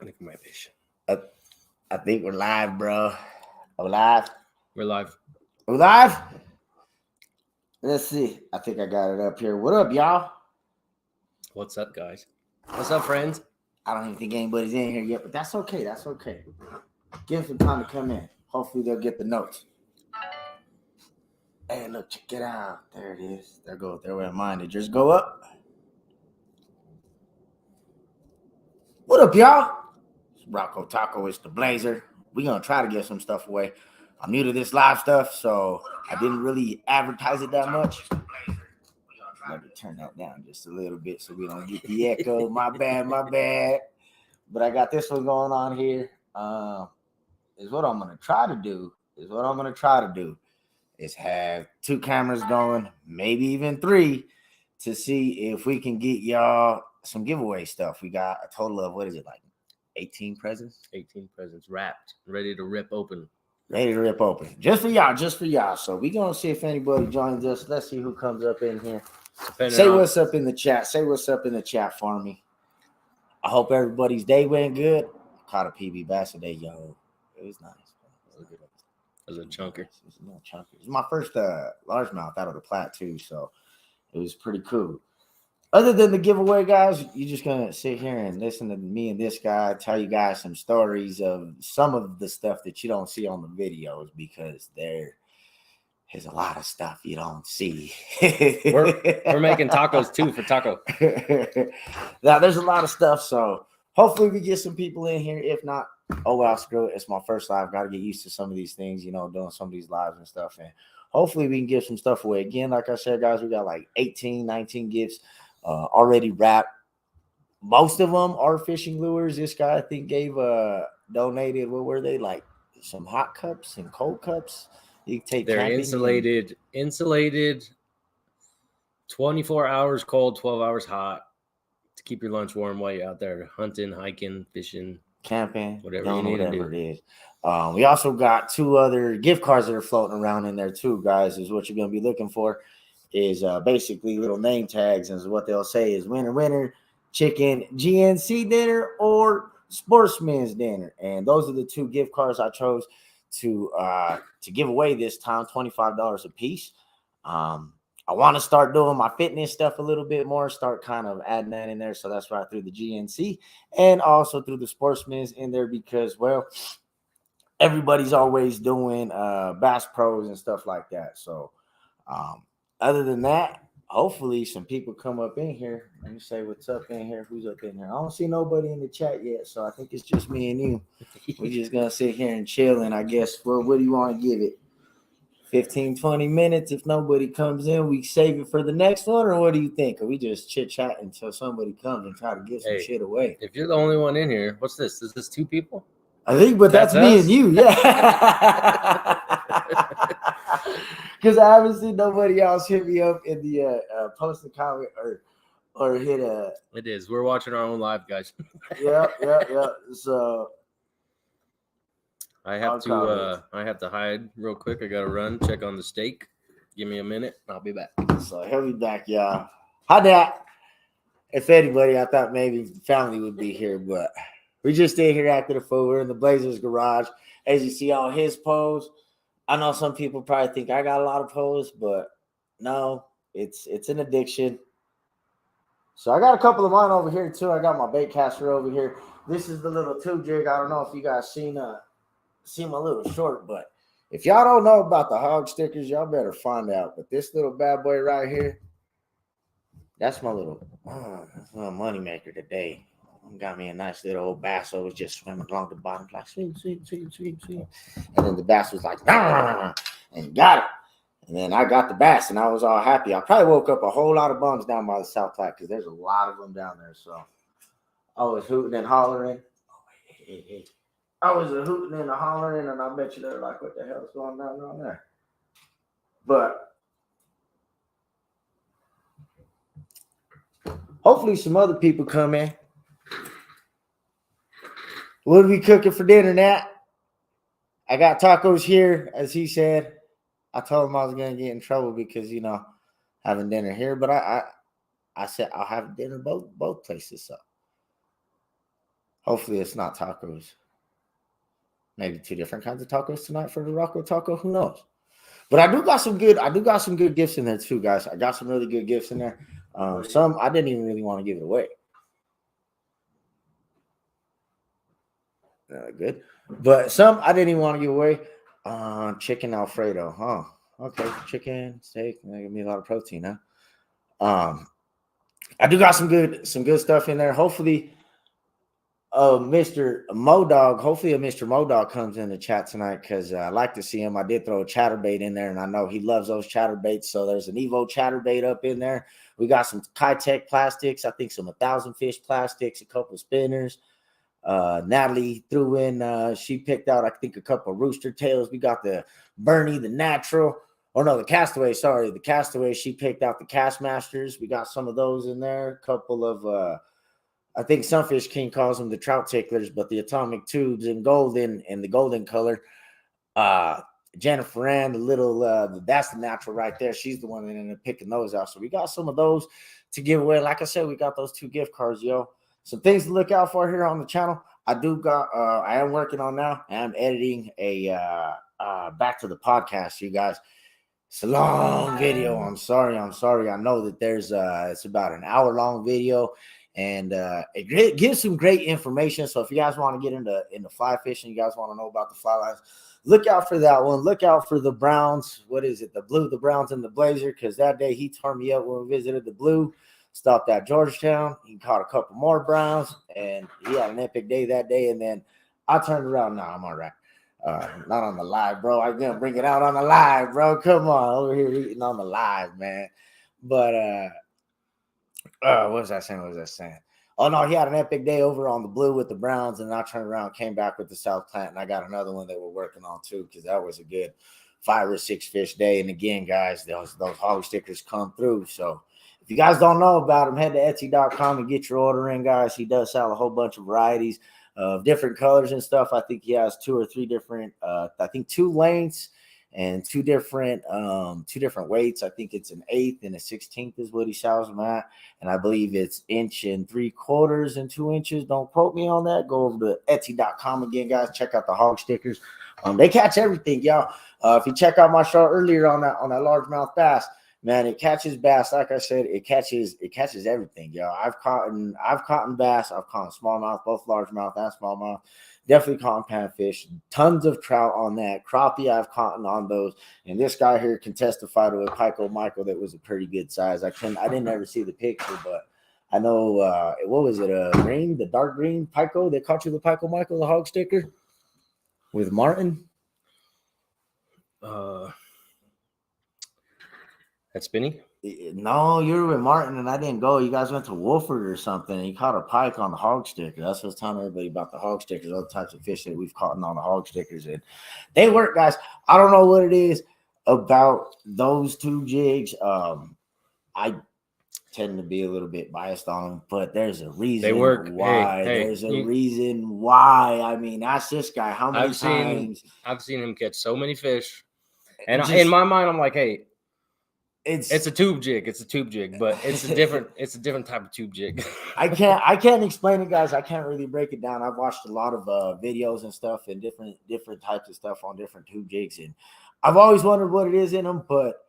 think my fish. I think we're live, bro. Are we live? We're live. We're live? Let's see. I think I got it up here. What up, y'all? What's up, guys? What's up, friends? I don't even think anybody's in here yet, but that's okay. That's okay. Give them some time to come in. Hopefully they'll get the notes. Hey, look, check it out. There it is. There went mine. Did yours go up? What up, y'all? It's Rocco Taco. It's the Blazer. We're going to try to get some stuff away. I'm new to this live stuff, so I didn't really advertise it that much. Let me turn that down just a little bit so we don't get the echo. My bad. But I got this one going on here. Is what I'm going to try to do is have 2 cameras going, maybe even 3, to see if we can get y'all some giveaway stuff. We got a total of, what is it, like 18 presents? 18 presents wrapped, ready to rip open. Just for y'all. So we're going to see if anybody joins us. Let's see who comes up in here. What's up in the chat. Say what's up in the chat for me. I hope everybody's day went good. I caught a PB bass today, yo. It was nice. It was a chunker. It's my first largemouth out of the Platte, too, so it was pretty cool. Other than the giveaway, guys, you're just going to sit here and listen to me and this guy tell you guys some stories of some of the stuff that you don't see on the videos, because there is a lot of stuff you don't see. We're making tacos, too, for taco. Now, there's a lot of stuff, so hopefully we get some people in here. If not, oh, well, screw it. It's my first live. Got to get used to some of these things, doing some of these lives and stuff. And hopefully we can give some stuff away. Again, like I said, guys, we got like 18, 19 gifts already wrapped. Most of them are fishing lures. This guy, I think, donated, what were they, like some hot cups and cold cups? You can take. They're insulated, 24 hours cold, 12 hours hot, to keep your lunch warm while you're out there hunting, hiking, fishing, camping, whatever you need to do. It is. We also got 2 other gift cards that are floating around in there too, guys. Is what you're going to be looking for. Is basically little name tags, and what they'll say is winner, chicken GNC dinner or sportsman's dinner. And those are the 2 gift cards I chose to give away this time, $25 a piece. I want to start doing my fitness stuff a little bit more, start kind of adding that in there. So that's why I threw the GNC and also threw the sportsman's in there, because, well, everybody's always doing Bass Pros and stuff like that. So other than that, hopefully some people come up in here. Let me say what's up in here. Who's up in here? I don't see nobody in the chat yet, so I think it's just me and you. We're just going to sit here and chill, and I guess, well, what do you want to give it? 15, 20 minutes. If nobody comes in, we save it for the next one, or what do you think? Or we just chit-chat until somebody comes and try to get some shit away? If you're the only one in here, what's this? Is this 2 people? I think, but that's me and you, yeah. Because I haven't seen nobody else hit me up in the post a comment or hit a. It is. We're watching our own live, guys. Yeah. So I have to hide real quick. I gotta run, check on the steak. Give me a minute, I'll be back. So he'll be back, y'all. Hi, Dad. If anybody, I thought maybe family would be here, but we just stayed here after the food. We're in the Blazers garage. As you see all his posts. I know some people probably think I got a lot of posts, but no, it's an addiction. So I got a couple of mine over here too. I got my bait caster over here. This is the little 2 jig. I don't know if you guys seen my little short, but if y'all don't know about the hog stickers, y'all better find out. But this little bad boy right here, that's my little money maker today. Got me a nice little old bass. So it was just swimming along the bottom, like sweet. And then the bass was like, and got it. And then I got the bass, and I was all happy. I probably woke up a whole lot of bums down by the South Platte, because there's a lot of them down there. So I was hooting and hollering. I was hooting and hollering, and I bet you they're like, what the hell is going on there? But hopefully some other people come in. What are we cooking for dinner, Nat? I got tacos here, as he said. I told him I was going to get in trouble because, having dinner here. But I said I'll have dinner both places. So Hopefully it's not tacos. Maybe 2 different kinds of tacos tonight for the Rocco taco. Who knows? But I do got some good gifts in there too, guys. I got some really good gifts in there. Some I didn't even really want to give it away. Good. But some I didn't even want to give away. Chicken Alfredo, huh? Okay, chicken, steak, give me a lot of protein, huh? I do got some good stuff in there. Hopefully, Mr. Modog, hopefully a Mr. Modog comes in the chat tonight because I like to see him. I did throw a chatterbait in there, and I know he loves those chatterbaits. So there's an Evo chatterbait up in there. We got some Kitech plastics, I think some 1,000 fish plastics, a couple spinners. Natalie threw in, she picked out, I think, a couple of rooster tails. We got the Bernie, the natural, or no, the Castaway, sorry, the Castaway. She picked out the Castmasters. We got some of those in there. A couple of, I think Sunfish King calls them the trout ticklers, but the atomic tubes in golden and the golden color. Jennifer Ann, the little, that's the natural right there. She's the one that ended up picking those out. So we got some of those to give away. Like I said, we got those 2 gift cards, yo. Some things to look out for here on the channel. I am working on now. I am editing a back to the podcast, you guys. It's a long video. I'm sorry. I know that there's it's about an hour-long video, and it gives some great information. So if you guys want to get into fly fishing, you guys want to know about the fly lines, look out for that one. Look out for the Browns. What is it? The Blue, the Browns, and the Blazer. Because that day he tore me up when we visited the Blue. Stopped at Georgetown. He caught a couple more Browns, and he had an epic day that day. And then I turned around. Nah, I'm all right. Not on the live, bro. I'm gonna bring it out on the live, bro. Come on, over here eating on the live, man. But what was I saying? Oh no, he had an epic day over on the Blue with the Browns, and I turned around, came back with the South Plant, and I got another one that we're working on too, because that was a good 5 or 6 fish day. And again, guys, those hog stickers come through. So if you guys don't know about him, head to Etsy.com and get your order in, guys. He does sell a whole bunch of varieties of different colors and stuff. I think he has 2 or 3 different, I think 2 lengths and 2 different weights. I think it's an 1/8 and a 16th is what he sells them at. And I believe it's 1 3/4 and 2 inches. Don't quote me on that. Go over to Etsy.com again, guys. Check out the hog stickers. They catch everything, y'all. If you check out my show earlier on that largemouth bass, man, it catches bass. Like I said, it catches everything, y'all. I've caught bass. I've caught smallmouth, both largemouth and smallmouth. Definitely caught panfish. Tons of trout on that. Crappie I've caught on those. And this guy here can testify to a Pico Michael that was a pretty good size. I didn't ever see the picture, but I know what was it? The dark green Pico that caught you the Pico Michael, the hog sticker with Martin. That's Spinny? No, you were with Martin and I didn't go. You guys went to Wolford or something. And he caught a pike on the hog sticker. That's what's telling everybody about the hog stickers, other types of fish that we've caught on the hog stickers. And they work, guys. I don't know what it is about those 2 jigs. I tend to be a little bit biased on them, but there's a reason they work. why. Hey, there's a reason why. I mean, ask this guy how many times. I've seen him catch so many fish. And in my mind, I'm like, hey, it's a tube jig. It's a tube jig, but it's a different type of tube jig. I can't explain it, guys. I can't really break it down. I've watched a lot of videos and stuff and different types of stuff on different tube jigs, and I've always wondered what it is in them. But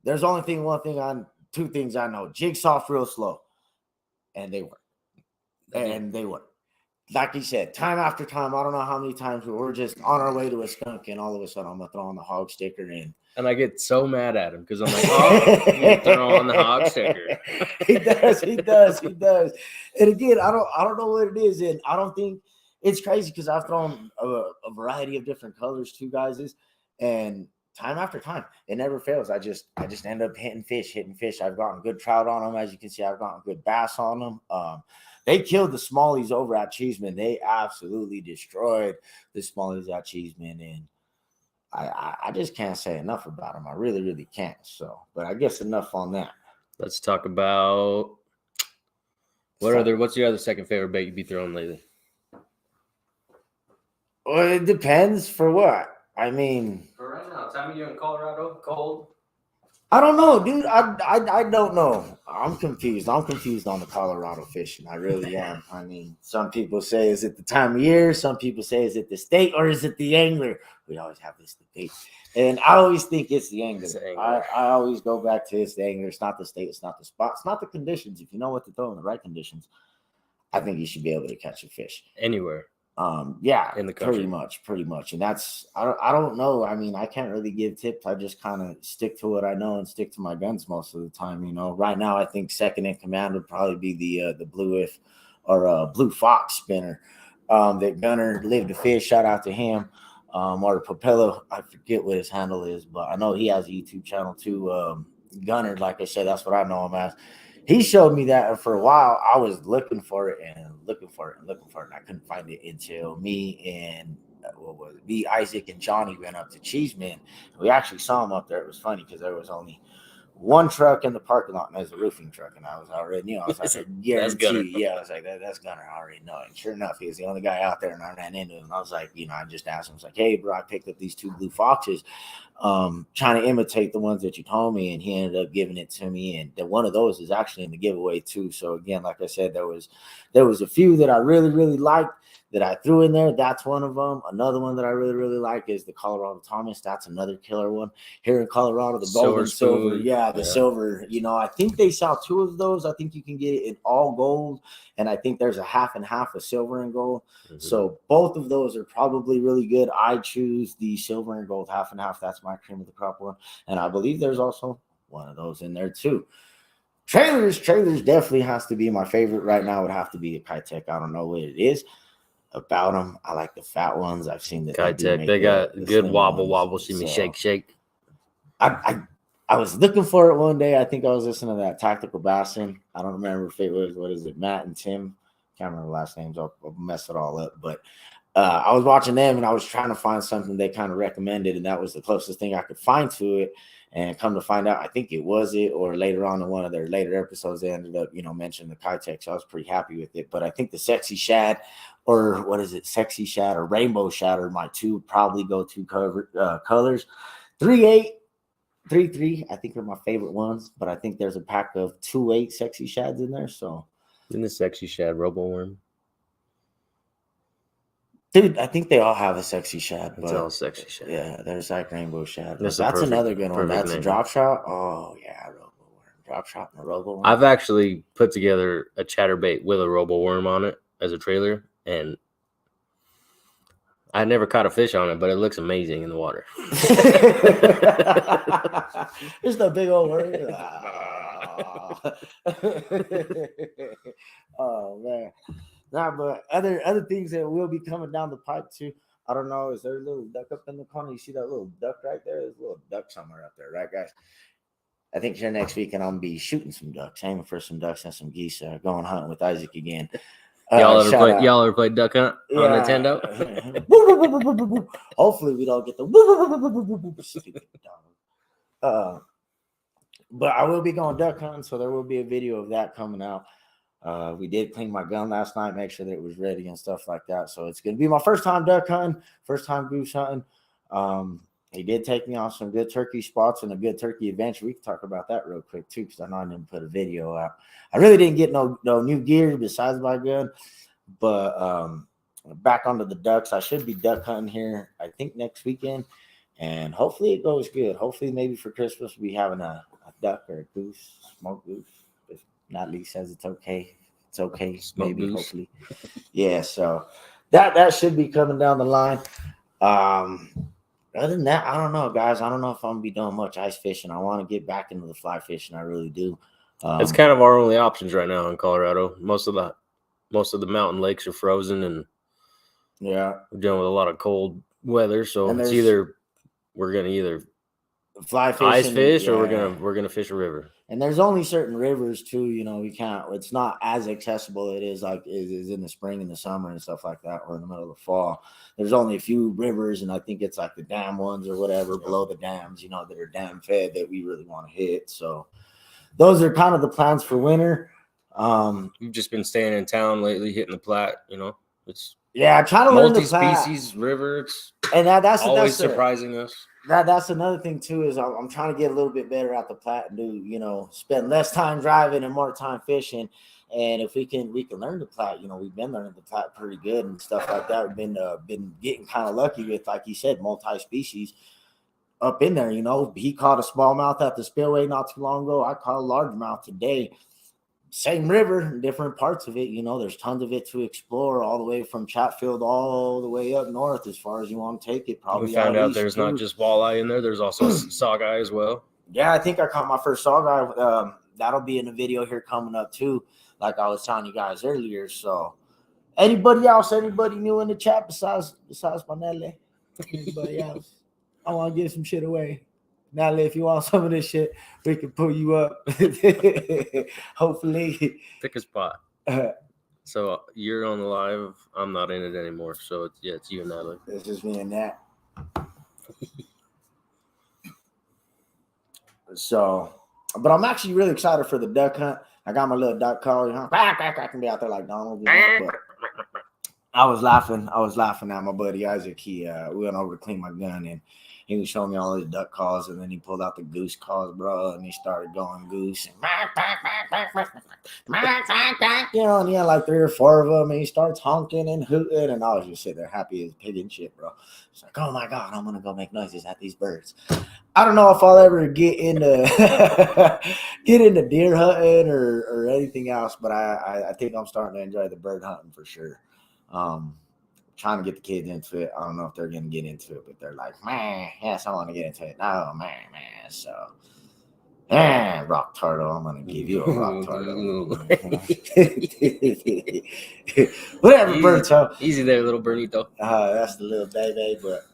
there's only 2 things I know: jigs soft, real slow, and they work. And they work. Like he said, time after time. I don't know how many times we're just on our way to a skunk, and all of a sudden I'm gonna throw on the hog sticker in. And I get so mad at him because I'm like, oh, you throw on the hog sticker. He does. And again, I don't know what it is, and I don't think it's crazy because I've thrown a variety of different colors too, guys. And time after time, it never fails. I just end up hitting fish. I've gotten good trout on them, as you can see. I've gotten good bass on them. They killed the smallies over at Cheeseman. They absolutely destroyed the smallies at Cheeseman, and I just can't say enough about them. I really, really can't. So, but I guess enough on that. Let's talk about what's your other second favorite bait you'd be throwing lately? Well, it depends for what. I mean, for right now, time of year in Colorado, cold. I don't know, dude. I don't know. I'm confused. I'm confused on the Colorado fishing. I really am. I mean, some people say, is it the time of year? Some people say, is it the state or is it the angler? We always have this debate. And I always think it's the angler. I always go back to it's the angler. It's not the state. It's not the spot. It's not the conditions. If you know what to throw in the right conditions, I think you should be able to catch a fish. Anywhere. Yeah, in the country. pretty much. And that's, I don't know. I mean, I can't really give tips. I just kind of stick to what I know and stick to my guns most of the time. You know, right now, I think second in command would probably be the blue blue fox spinner that Gunner lived to fish. Shout out to him. Or Propeller. I forget what his handle is, but I know he has a YouTube channel too. Gunner, like I said, that's what I know him as. He showed me that, and for a while I was looking for it and looking for it and looking for it, and I couldn't find it until me and Isaac and Johnny went up to Cheeseman. We actually saw him up there. It was funny because there was only one truck in the parking lot, and there's a roofing truck, and I was already, I was like, I guarantee, yeah, I was like, that's Gunner. I already know. And sure enough, he was the only guy out there, and I ran into him. And I was like, I just asked him, I was like, hey, bro, I picked up these 2 blue foxes, trying to imitate the ones that you told me, and he ended up giving it to me, and one of those is actually in the giveaway too. So again, like I said, there was a few that I really, really liked that I threw in there. That's one of them. Another one that I really, really like is the Colorado Thomas. That's another killer one here in Colorado. The gold and silver. Yeah, the silver. I think they sell 2 of those. I think you can get it in all gold, and I think there's a half and half of silver and gold. Mm-hmm. So both of those are probably really good. I choose the silver and gold half and half. That's my cream of the crop one. And I believe there's also one of those in there too. Trailers definitely has to be my favorite right now. It would have to be a Kitech. I don't know what it is about them. I like the fat ones. I've seen that Kitech. They got the good wobble. See me shake. I was looking for it one day. I think I was listening to that Tactical Bassin. I don't remember if it was, what is it, Matt and Tim. Can't remember the last names. I'll mess it all up. But I was watching them, and I was trying to find something they kind of recommended, and that was the closest thing I could find to it. And come to find out, I think it was it, or later on in one of their later episodes, they ended up, mentioning the Kitech. So I was pretty happy with it. But I think the Sexy Shad, or what is it, Sexy Shad or Rainbow Shad are my 2 probably go-to colors. 3.8, 3.3, I think are my favorite ones. But I think there's a pack of 2.8 Sexy Shads in there. So in the Sexy Shad Robo Worm. Dude, I think they all have a Sexy Shad. It's all Sexy Shad. Yeah, there's like Rainbow Shad. That's another good one. That's name. A drop shot. Oh, yeah, Robo Worm. Drop shot and a Robo Worm. I've actually put together a chatterbait with a Robo Worm on it as a trailer, and I never caught a fish on it, but it looks amazing in the water. There's the big old worm. Oh, man. Nah, but other things that will be coming down the pipe too. I don't know. Is there a little duck up in the corner? You see that little duck right there? There's a little duck somewhere up there, right, guys? I think here next week, and I'm gonna be shooting some ducks, aiming for some ducks and some geese. Going hunting with Isaac again. Y'all ever played duck hunt on Nintendo? Hopefully, we don't get the stupid dog. But I will be going duck hunting, so there will be a video of that coming out. We did clean my gun last night, make sure that it was ready and stuff like that. So it's going to be my first time duck hunting, first time goose hunting. He did take me on some good turkey spots and a good turkey adventure. We can talk about that real quick too, because I know I didn't put a video out. I really didn't get no new gear besides my gun, but back onto the ducks. I should be duck hunting here, I think, next weekend, and hopefully it goes good. Hopefully maybe for Christmas we'll be having a duck or a goose, smoked goose. If Natalie says it's okay, it's okay. Smoked maybe goose. Hopefully, yeah. So that should be coming down the line. Other than that, I don't know, guys. I don't know if I'm gonna be doing much ice fishing. I want to get back into the fly fishing. I really do. It's kind of our only options right now in Colorado. Most of the mountain lakes are frozen, and yeah, we're dealing with a lot of cold weather. So it's either we're gonna fly fish, ice fish, or we're gonna fish a river. And there's only certain rivers too. We can't. It's not as accessible. It is like it is in the spring and the summer and stuff like that, or in the middle of the fall. There's only a few rivers, and I think it's like the dam ones or whatever below the dams, that are dam fed that we really want to hit. So those are kind of the plans for winter. We've just been staying in town lately, hitting the Platte. It's trying to learn the Platte. multi-species river. And that's always surprising us. that's another thing too. Is I'm trying to get a little bit better at the Platte and do spend less time driving and more time fishing. And if we can learn the Platte. We've been learning the Platte pretty good and stuff like that. We've been getting kind of lucky with, like you said, multi-species up in there. He caught a smallmouth at the spillway not too long ago. I caught a largemouth today. Same river, different parts of it. There's tons of it to explore, all the way from Chatfield all the way up north, as far as you want to take it. Probably we found out there's too. not just walleye in there. There's also saugeye as well. Yeah, I think I caught my first saugeye. That'll be in the video here coming up too, like I was telling you guys earlier. So, anybody new in the chat besides Manele? Anybody else? I want to give some shit away. Natalie, if you want some of this shit, we can pull you up. Hopefully. Pick a spot. So you're on the live. I'm not in it anymore. So it's you and Natalie. It's just me and Nat. So, but I'm actually really excited for the duck hunt. I got my little duck call. I can be out there like Donald. But I was laughing at my buddy Isaac. We went over to clean my gun, and he was showing me all his duck calls, and then he pulled out the goose calls, bro, and he started going goose. And and he had like 3 or 4 of them, and he starts honking and hooting, and I was just sitting there happy as pig and shit, bro. It's like, oh my God, I'm gonna go make noises at these birds. I don't know if I'll ever get into deer hunting or anything else, but I think I'm starting to enjoy the bird hunting for sure. Trying to get the kids into it. I don't know if they're going to get into it, but they're like, man, yes, I want to get into it. No, man. So, rock turtle, I'm going to give you a rock turtle. Whatever, Berto. Easy there, little Bernito. That's the little baby. But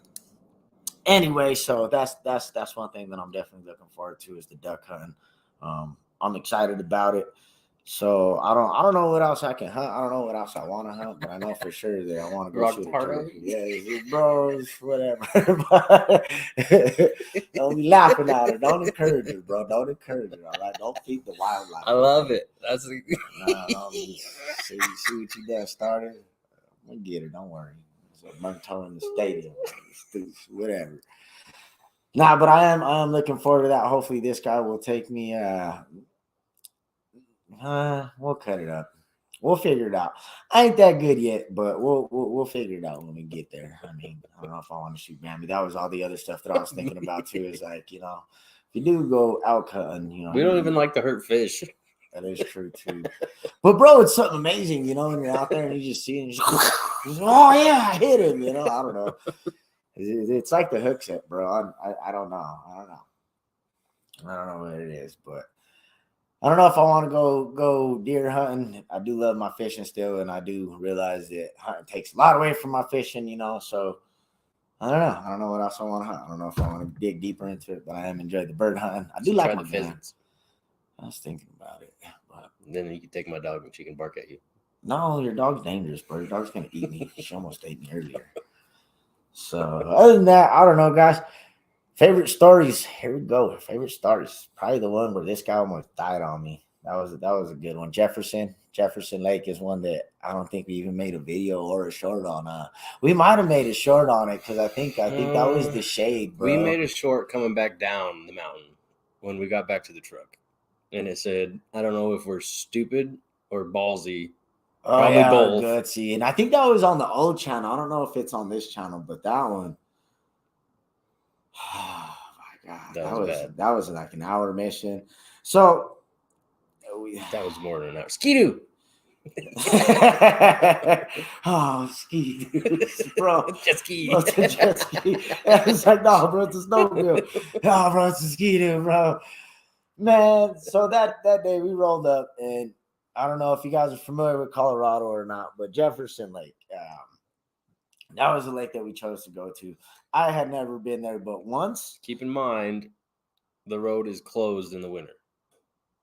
anyway, so that's one thing that I'm definitely looking forward to is the duck hunting. I'm excited about it. So I don't know what else I can hunt. I don't know what else I want to hunt, but I know for sure that I want to go shoot a turkey. Yeah, bro, whatever. Don't be laughing at her. Don't encourage her, bro. Don't encourage her. All right, don't feed the wildlife. I love it. That's see what you done started. I'm gonna get her. Don't worry. It's a burnt toe in the stadium. Whatever. Nah, but I am looking forward to that. Hopefully, this guy will take me. We'll cut it up. We'll figure it out. I ain't that good yet, but we'll figure it out when we get there. I mean, I don't know if I want to shoot Bambi. That was all the other stuff that I was thinking about too. Is like, if you do go out cutting, we don't even like to hurt fish. That is true too. But bro, it's something amazing, when you're out there and you just see it. And oh yeah, I hit him. I don't know. It's like the hook set, bro. I don't know. I don't know what it is, but. I don't know if I want to go deer hunting. I do love my fishing still, and I do realize that hunting takes a lot away from my fishing, So I don't know. I don't know what else I want to hunt. I don't know if I want to dig deeper into it, but I am enjoying the bird hunting. I do like my pheasants. I was thinking about it, but then you can take my dog and she can bark at you. No, your dog's dangerous, bro. Your dog's gonna eat me. She almost ate me earlier. So other than that, I don't know, guys. Favorite stories. Here we go. Favorite stories. Probably the one where this guy almost died on me. That was a good one. Jefferson Lake is one that I don't think we even made a video or a short on. We might have made a short on it because I think that was the shade, bro. We made a short coming back down the mountain when we got back to the truck, and it said, "I don't know if we're stupid or ballsy." Probably both. Gutsy. And I think that was on the old channel. I don't know if it's on this channel, but that one. Oh my God, that was like an hour mission. So that was more than an hour. Ski-Doo. Oh, Ski-Doo, bro. Jet ski. Jet ski. It's like, no, bro, it's a snowmobile. No, bro, it's a Ski-Doo, bro. Man, so that day we rolled up, and I don't know if you guys are familiar with Colorado or not, but Jefferson Lake. That was the lake that we chose to go to. I had never been there but once. Keep in mind, the road is closed in the winter.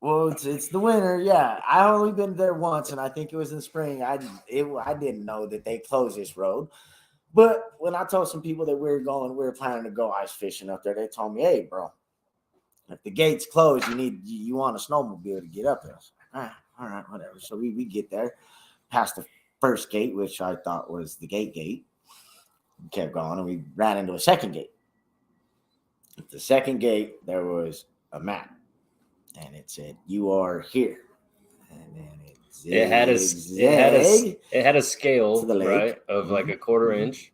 Well, it's the winter, yeah. I only been there once, and I think it was in spring. I didn't know that they closed this road. But when I told some people that we were planning to go ice fishing up there, they told me, hey, bro, if the gate's closed, you want a snowmobile to get up there. I was like, all right, whatever. So we get there, past the first gate, which I thought was the gate. We kept going, and we ran into a second gate. At the second gate, there was a map, and it said, "You are here." And then It had a zigzag it had a to scale, the lake. right, of like a quarter inch.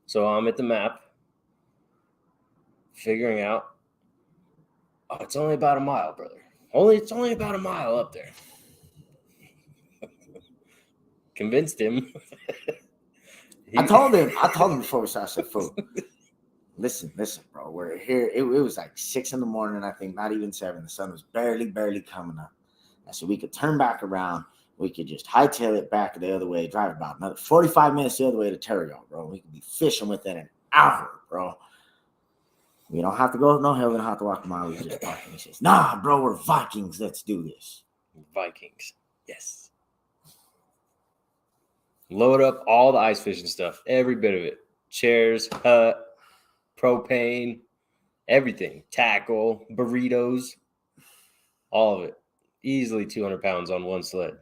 So I'm at the map, figuring out. Oh, it's only about a mile, brother. It's only about a mile up there. Convinced him. I told him before we started, I said, "Fool, listen, bro. We're here." It was like 6 a.m, I think, not even 7. The sun was barely coming up. I said we could turn back around. We could just hightail it back the other way, drive about another 45 minutes the other way to Terrio, bro. We could be fishing within an hour, bro. We don't have to go up no hill. We don't have to walk a mile. We can just park. And he says, "Nah, bro, we're Vikings. Let's do this." Vikings. Yes. Load up all the ice fishing stuff, every bit of it. Chairs, hut, propane, everything. Tackle, burritos, all of it. Easily 200 pounds on one sled.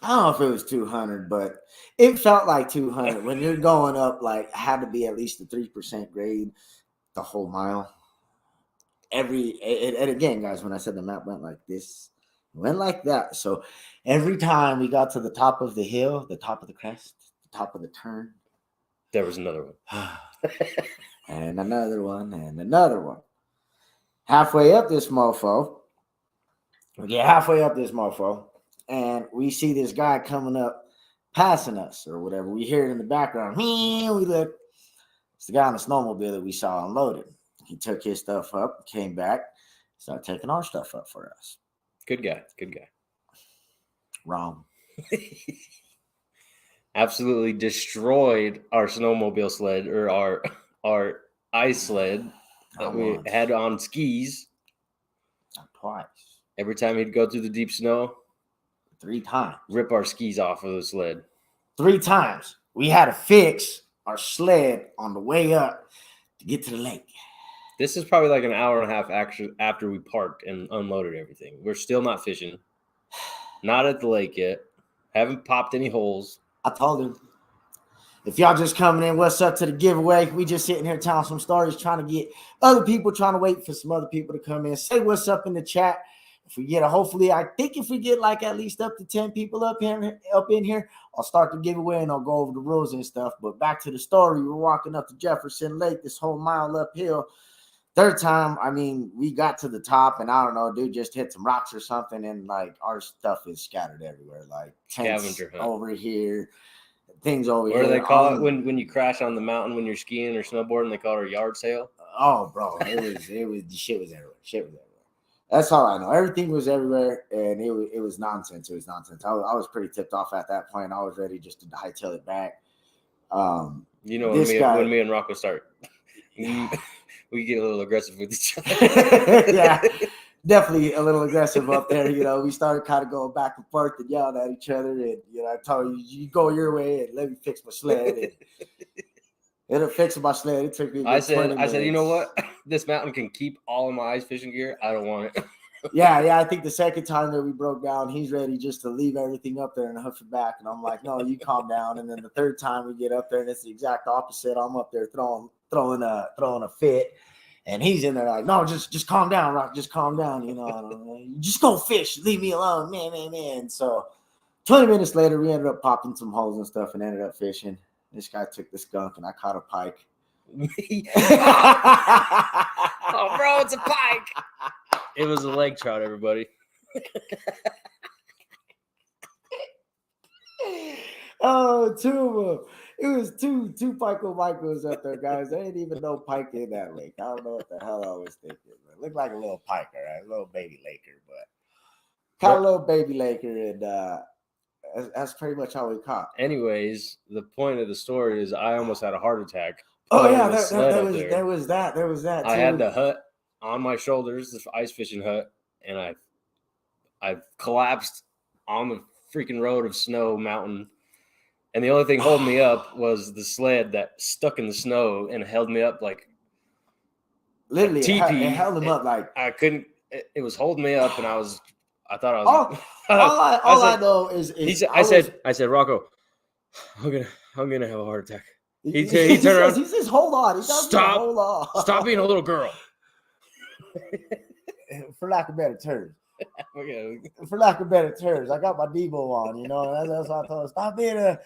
I don't know if it was 200, but it felt like 200 when you're going up. Like, had to be at least a 3% grade the whole mile. And again, guys, when I said the map went like this, it went like that. So every time we got to the top of the hill, the top of the crest, the top of the turn, there was another one. And another one, and another one. Halfway up this mofo, we get halfway up this mofo, and we see this guy coming up, passing us or whatever. We hear it in the background. We look. It's the guy on the snowmobile that we saw unloaded. He took his stuff up, came back, started taking our stuff up for us. Good guy. Wrong. Absolutely destroyed our snowmobile sled, or our ice sled that we had on skis. Not twice. Every time he'd go through the deep snow, 3 times. Rip our skis off of the sled. 3 times. We had to fix our sled on the way up to get to the lake. This is probably like an hour and a half after we parked and unloaded everything. We're still not fishing. Not at the lake yet. Haven't popped any holes. I told him, if y'all just coming in, what's up to the giveaway? We just sitting here telling some stories, trying to get other people, trying to wait for some other people to come in. Say what's up in the chat. If we get if we get like at least up to 10 people up in here, I'll start the giveaway and I'll go over the rules and stuff. But back to the story, we're walking up to Jefferson Lake, this whole mile uphill. Third time, I mean, we got to the top, and I don't know, dude just hit some rocks or something, and like our stuff is scattered everywhere, like scavenger hunt over here, things over here. What do they call it when you crash on the mountain when you're skiing or snowboarding? They call it a yard sale. Oh, bro, it was the shit was everywhere. That's all I know. Everything was everywhere, and it was nonsense. It was nonsense. I was pretty tipped off at that point. I was ready just to hightail it back. When me and Rocco start. We get a little aggressive with each other. Yeah, definitely a little aggressive up there. We started kind of going back and forth and yelling at each other. And, I told you go your way and let me fix my sled. And it'll fix my sled. It took me I said, you know what? This mountain can keep all of my ice fishing gear. I don't want it. Yeah. I think the second time that we broke down, he's ready just to leave everything up there and hoof it back. And I'm like, no, you calm down. And then the third time we get up there, and it's the exact opposite. I'm up there throwing a fit, and he's in there like, no, just calm down, Rock, just calm down, just go fish, leave me alone, man. So 20 minutes later, we ended up popping some holes and stuff and ended up fishing. This guy took the skunk, and I caught a pike. Oh, bro, it's a pike. It was a lake trout, everybody. Oh, 2 of them. It was two Pico Micros up there, guys. There ain't even no pike in that lake. I don't know what the hell I was thinking. It looked like a little pike, all right? A little baby laker, but caught a little baby laker, and that's pretty much how we caught. Anyways, the point of the story is I almost had a heart attack. Oh, yeah, there was that too. I had the hut on my shoulders, this ice fishing hut, and I collapsed on the freaking road of snow mountain. And the only thing holding me up was the sled that stuck in the snow and held me up like literally teepee. It held him up like I couldn't. It was holding me up, and I thought I was. I know is I said, Rocco, I'm gonna have a heart attack. He turned around. He says, hold on. He Stop being a little girl. For lack of better terms. Okay. For lack of better terms, I got my Debo on, you know, and that's what I told him. Stop being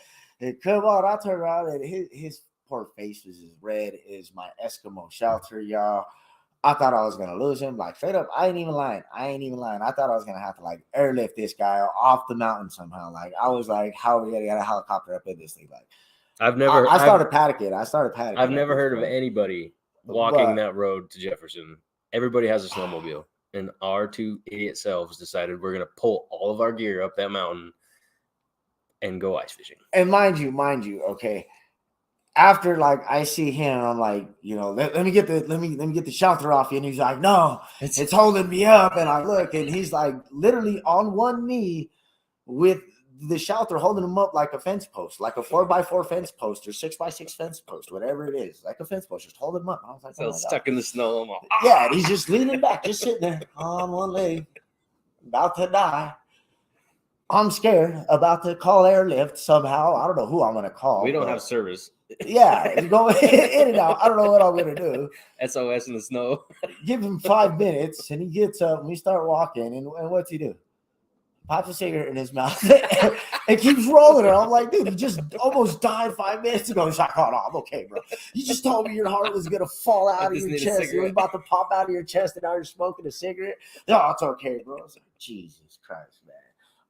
come on. I turned around and his poor face was as red as my Eskimo shelter, y'all. I thought I was gonna lose him. Like straight up, I ain't even lying. I thought I was gonna have to like airlift this guy off the mountain somehow. Like I was like, how are we gonna get a helicopter up in this thing? Like I started panicking. I've never heard of anybody walking that road to Jefferson. Everybody has a snowmobile, and our two idiot selves decided we're gonna pull all of our gear up that mountain and go ice fishing. And mind you, okay. After like I see him, I'm like, you know, let me get the shelter off you. And he's like, no, it's holding me up. And I look, and he's like literally on one knee with the shelter holding him up like a fence post, like a 4x4 fence post or 6x6 fence post, whatever it is, like a fence post, just holding him up. I was like, so stuck in the snow. I'm all, yeah, and he's just leaning back, just sitting there on one leg, about to die. I'm scared, about to call airlift somehow. I don't know who I'm going to call. We don't have service. Yeah, go in and out. I don't know what I'm going to do. SOS in the snow. Give him 5 minutes, and he gets up, and we start walking. And what's he do? Pops a cigarette in his mouth and keeps rolling it. I'm like, dude, he just almost died 5 minutes ago. He's like, oh, no, I'm okay, bro. You just told me your heart was going to fall out of your chest. It was about to pop out of your chest, and now you're smoking a cigarette. No, it's okay, bro. I was like, Jesus Christ, man.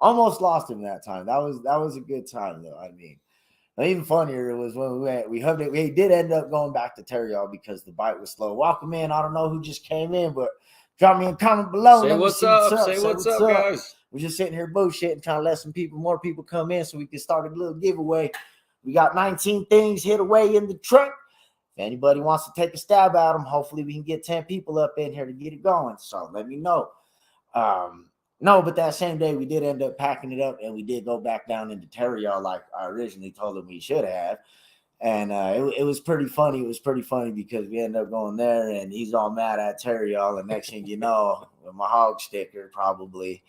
Almost lost him that time. That was a good time, though. I mean, even funnier was when we hugged it. We did end up going back to Terriall because the bite was slow. Welcome in. I don't know who just came in, but drop me a comment below. Say what's up. Say what's up, guys. We're just sitting here bullshitting, trying to let more people come in so we can start a little giveaway. We got 19 things hid away in the truck. If anybody wants to take a stab at them, hopefully we can get 10 people up in here to get it going. So let me know. No, but that same day we did end up packing it up, and we did go back down into Terriall like I originally told him we should have. And it was pretty funny. It was pretty funny because we ended up going there, and he's all mad at Terriall. And next thing you know, with my hog sticker, probably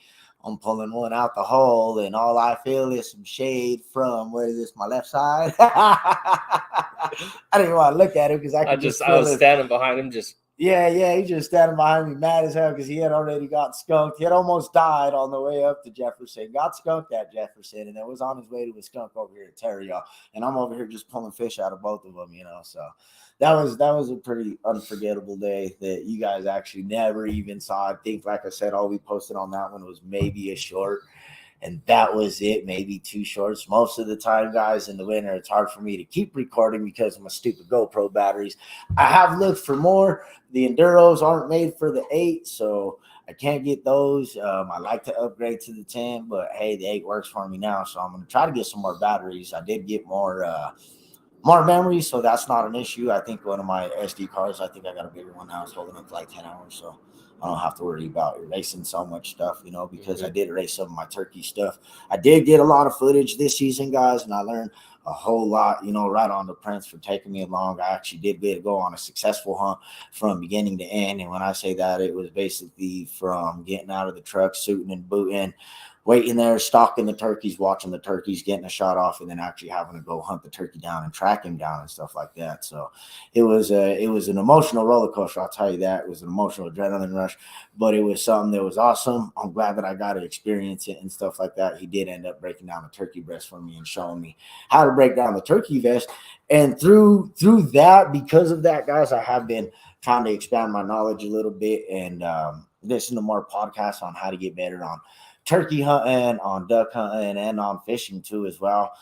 I'm pulling one out the hole, and all I feel is some shade from, what is this, my left side? I didn't want to look at him because I was standing behind him just. Yeah, he's just standing behind me mad as hell because he had already got skunked. He had almost died on the way up to Jefferson, got skunked at Jefferson, and then was on his way to a skunk over here at Terriall. And I'm over here just pulling fish out of both of them, you know. So that was a pretty unforgettable day that you guys actually never even saw. I think, like I said, all we posted on that one was maybe a short. And that was it, maybe 2 shorts. Most of the time, guys, in the winter, it's hard for me to keep recording because of my stupid GoPro batteries. I have looked for more. The Enduros aren't made for the 8, so I can't get those. I like to upgrade to the 10, but hey, the 8 works for me now, so I'm going to try to get some more batteries. I did get more memory, so that's not an issue. I think one of my SD cards, I think I got a bigger one now. It's holding up for like 10 hours, so I don't have to worry about erasing so much stuff, you know, because I did erase some of my turkey stuff. I did get a lot of footage this season, guys, and I learned a whole lot, you know, right on the Prince for taking me along. I actually did get to go on a successful hunt from beginning to end. And when I say that, it was basically from getting out of the truck, suiting and booting, waiting there, stalking the turkeys, watching the turkeys, getting a shot off, and then actually having to go hunt the turkey down and track him down and stuff like that. So it was an emotional roller coaster. I'll tell you that. It was an emotional adrenaline rush, but it was something that was awesome. I'm glad that I got to experience it and stuff like that. He did end up breaking down the turkey breast for me and showing me how to break down the turkey vest. And through that, because of that, guys, I have been trying to expand my knowledge a little bit and listen to more podcasts on how to get better on turkey hunting, on duck hunting, and on fishing too as well.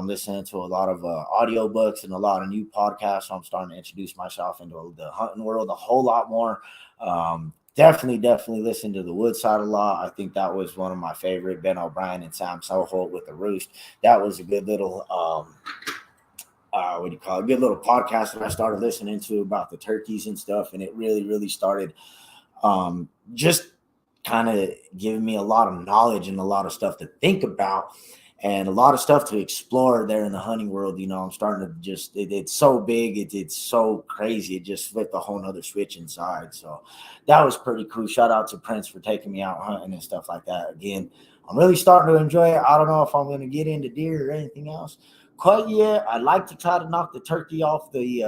Listening to a lot of audiobooks and a lot of new podcasts. So I'm starting to introduce myself into the hunting world a whole lot more. Definitely listen to the Woodside a lot. I think that was one of my favorite, Ben O'Brien and Sam Soholt with the Roost. That was a good little good little podcast that I started listening to about the turkeys and stuff, and it really started just kind of giving me a lot of knowledge and a lot of stuff to think about and a lot of stuff to explore there in the hunting world. You know, I'm starting to just, it's so big. It's so crazy. It just flipped a whole nother switch inside. So that was pretty cool. Shout out to Prince for taking me out hunting and stuff like that. Again, I'm really starting to enjoy it. I don't know if I'm going to get into deer or anything else, quite yet. I'd like to try to knock the turkey off the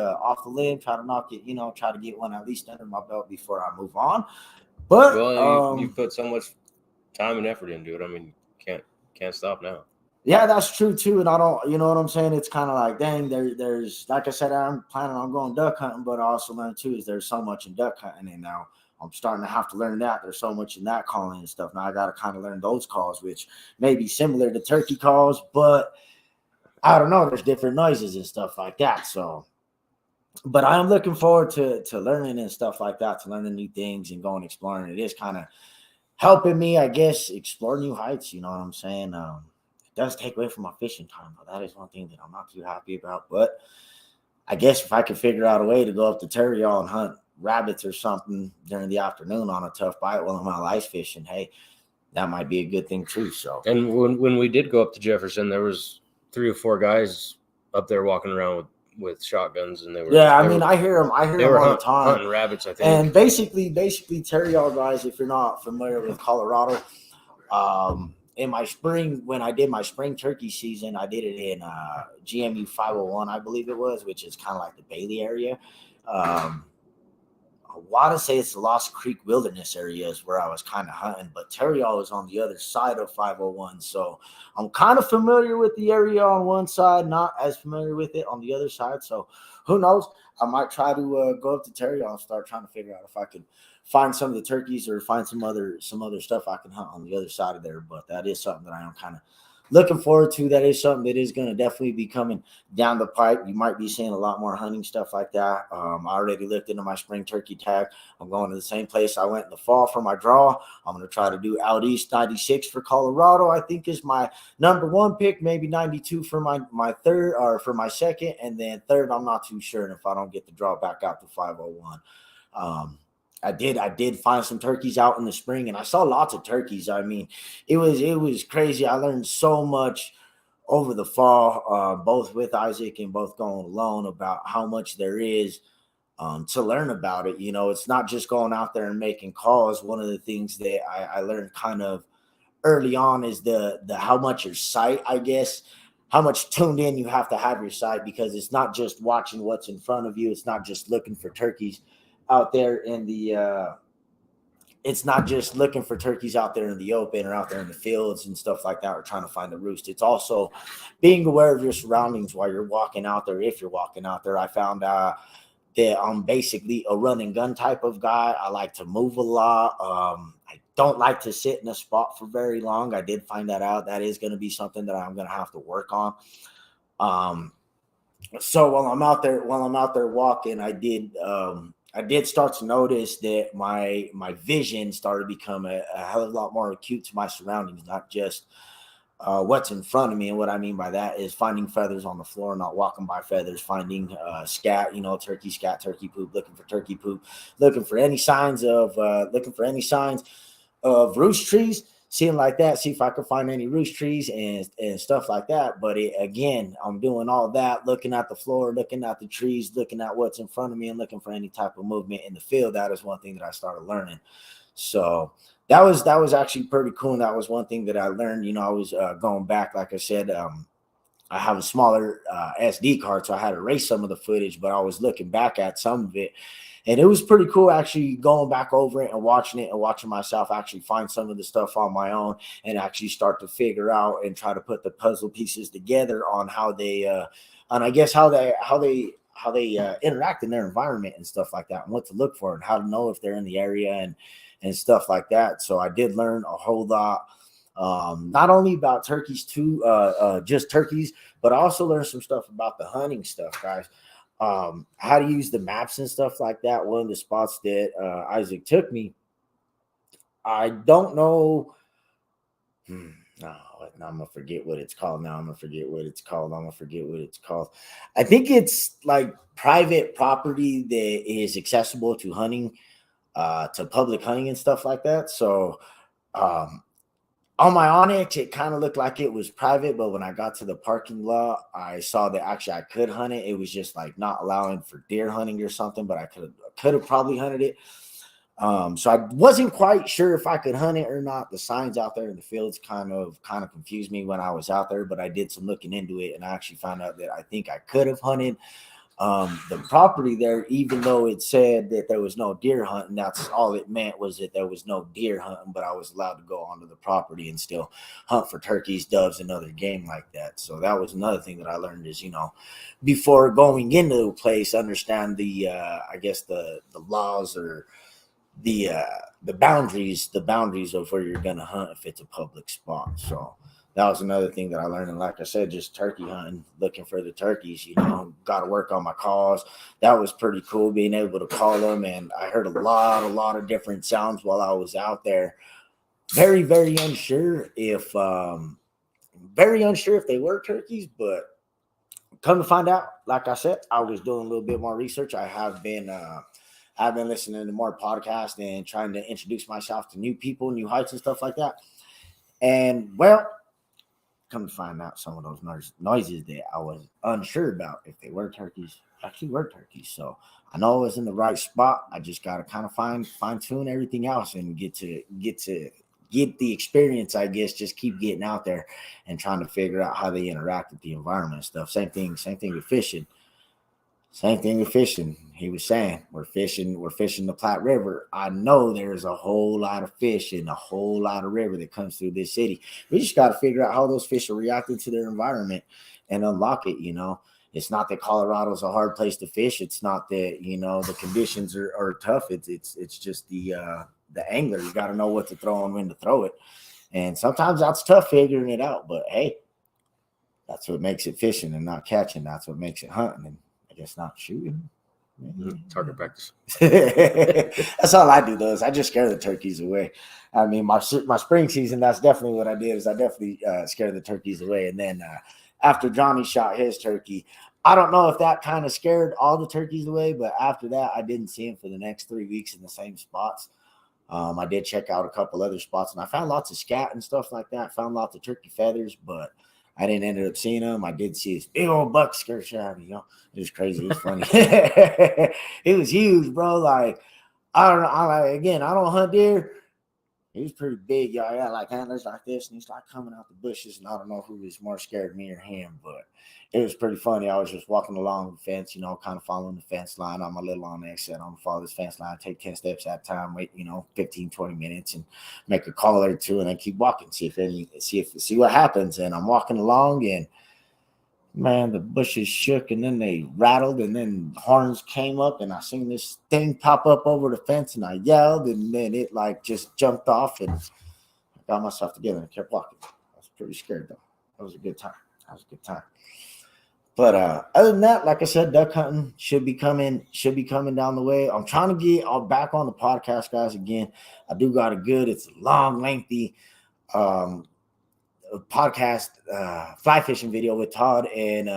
limb, try to knock it, try to get one at least under my belt before I move on. But Well, you put so much time and effort into it. I mean, can't stop now. yeah, that's true too. And I don't, you know what I'm saying? It's kind of like, dang, there's like I said, I'm planning on going duck hunting, but I also learned too is there's so much in duck hunting, and now I'm starting to have to learn that. There's so much in that calling and stuff. Now I got to kind of learn those calls, which may be similar to turkey calls, but I don't know. There's different noises and stuff like that. So, but I am looking forward to learning and stuff like that, to learning new things and going exploring. It is kind of helping me, I guess, explore new heights. You know what I'm saying? It does take away from my fishing time, but that is one thing that I'm not too happy about. But I guess if I could figure out a way to go up to Terriall and hunt rabbits or something during the afternoon on a tough bite while I'm out ice fishing, hey, that might be a good thing too. So, And when we did go up to Jefferson, there was 3 or 4 guys up there walking around with shotguns, and they were I hear them. I hear they them were all the time. hunting rabbits, I think. And basically, Terriall guys, if you're not familiar with Colorado, in my spring, when I did my spring turkey season, I did it in GMU 501, I believe it was, which is kind of like the Bailey area. I want to say it's the Lost Creek Wilderness areas where I was kind of hunting, but Terriall is on the other side of 501. So I'm kind of familiar with the area on one side, not as familiar with it on the other side. So who knows? I might try to go up to Terriall and start trying to figure out if I could find some of the turkeys or find some other stuff I can hunt on the other side of there. But that is something that I am kind of looking forward to. That is something that is going to definitely be coming down the pipe. You might be seeing a lot more hunting stuff like that. I already looked into my spring turkey tag. I'm going to the same place I went in the fall for my draw. I'm going to try to do out east 96 for Colorado. I think is my number 1 pick, maybe 92 for my third or for my second, and then third I'm not too sure. And if I don't get the draw back out to 501. I did find some turkeys out in the spring, and I saw lots of turkeys. I mean, it was crazy. I learned so much over the fall, both with Isaac and both going alone, about how much there is to learn about it. It's not just going out there and making calls. One of the things that I learned kind of early on is the how much your sight, I guess, how much tuned in you have to have your sight, because it's not just watching what's in front of you. It's not just looking for turkeys out there in the it's not just looking for turkeys out there in the open or out there in the fields and stuff like that, or trying to find a roost. It's also being aware of your surroundings while you're walking out there. If you're walking out there, I found that I'm basically a run and gun type of guy. I like to move a lot. I don't like to sit in a spot for very long. I did find that out. That is going to be something that I'm going to have to work on. So while I'm out there walking, I did start to notice that my vision started to become a hell of a lot more acute to my surroundings, not just what's in front of me. And what I mean by that is finding feathers on the floor, not walking by feathers, finding scat, turkey scat, turkey poop, looking for turkey poop, looking for any signs of roost trees, seeing like that, see if I could find any roost trees and stuff like that. But again, I'm doing all that, looking at the floor, looking at the trees, looking at what's in front of me, and looking for any type of movement in the field. That is one thing that I started learning. So that was actually pretty cool. And that was one thing that I learned. I was going back, like I said, I have a smaller SD card, so I had to erase some of the footage, but I was looking back at some of it. And it was pretty cool actually going back over it and watching myself actually find some of the stuff on my own and actually start to figure out and try to put the puzzle pieces together on how they, and I guess how they interact in their environment and stuff like that, and what to look for and how to know if they're in the area and stuff like that. So I did learn a whole lot, not only about turkeys too, just turkeys, but I also learned some stuff about the hunting stuff, guys. How to use the maps and stuff like that. One of the spots that Isaac took me, I don't know. No, I'm gonna forget what it's called. I think it's like private property that is accessible to hunting, to public hunting and stuff like that. So on my Onyx, it kind of looked like it was private, but when I got to the parking lot, I saw that actually I could hunt it. It was just like not allowing for deer hunting or something, but I could have probably hunted it. So I wasn't quite sure if I could hunt it or not. The signs out there in the fields kind of confused me when I was out there, but I did some looking into it, and I actually found out that I think I could have hunted the property there, even though it said that there was no deer hunting. That's all it meant, was that there was no deer hunting, but I was allowed to go onto the property and still hunt for turkeys, doves, and other game like that. So that was another thing that I learned is, before going into a place, understand the I guess the laws, or the boundaries of where you're gonna hunt if it's a public spot. So that was another thing that I learned. And like I said, just turkey hunting, looking for the turkeys, got to work on my calls. That was pretty cool, being able to call them. And I heard a lot of different sounds while I was out there. Very, very unsure if they were turkeys, but come to find out, like I said, I was doing a little bit more research. I've been listening to more podcasts and trying to introduce myself to new people, new heights and stuff like that. And well, come to find out, some of those noises that I was unsure about if they were turkeys actually were turkeys. So I know I was in the right spot. I just got to kind of fine tune everything else and get the experience, I guess. Just keep getting out there and trying to figure out how they interact with the environment and stuff. Same thing with fishing. He was saying, we're fishing the Platte River. I know there's a whole lot of fish in a whole lot of river that comes through this city. We just got to figure out how those fish are reacting to their environment and unlock it. It's not that Colorado's a hard place to fish. It's not that, the conditions are tough. It's just the angler. You got to know what to throw and when to throw it. And sometimes that's tough figuring it out, but hey, that's what makes it fishing and not catching. That's what makes it hunting. And I guess not shooting. Target practice. That's all I do, though, is I just scare the turkeys away. I mean, my spring season, that's definitely what I did, is I definitely scared the turkeys away. And then after Johnny shot his turkey, I don't know if that kind of scared all the turkeys away, but after that, I didn't see him for the next 3 weeks in the same spots. I did check out a couple other spots, and I found lots of scat and stuff like that. Found lots of turkey feathers, but I didn't end up seeing them. I did see this big old buck scare shit out of me. It was crazy. It was funny. It was huge, bro. Like, I don't know. I don't hunt deer. He was pretty big, y'all. He had like antlers like this, and he's like coming out the bushes. And I don't know who was more scared, me or him, but it was pretty funny. I was just walking along the fence, kind of following the fence line on my little Onyx. Said, I'm gonna follow this fence line, take 10 steps at a time, wait, 15, 20 minutes, and make a call or two, and then keep walking, see what happens. And I'm walking along, and man, the bushes shook, and then they rattled, and then horns came up, and I seen this thing pop up over the fence, and I yelled, and then it like just jumped off, and I got myself together and kept walking. I was pretty scared though. That was a good time. But other than that, like I said, duck hunting should be coming down the way. I'm trying to get back on the podcast, guys. Again, I do got it's a long, lengthy podcast fly fishing video with Todd and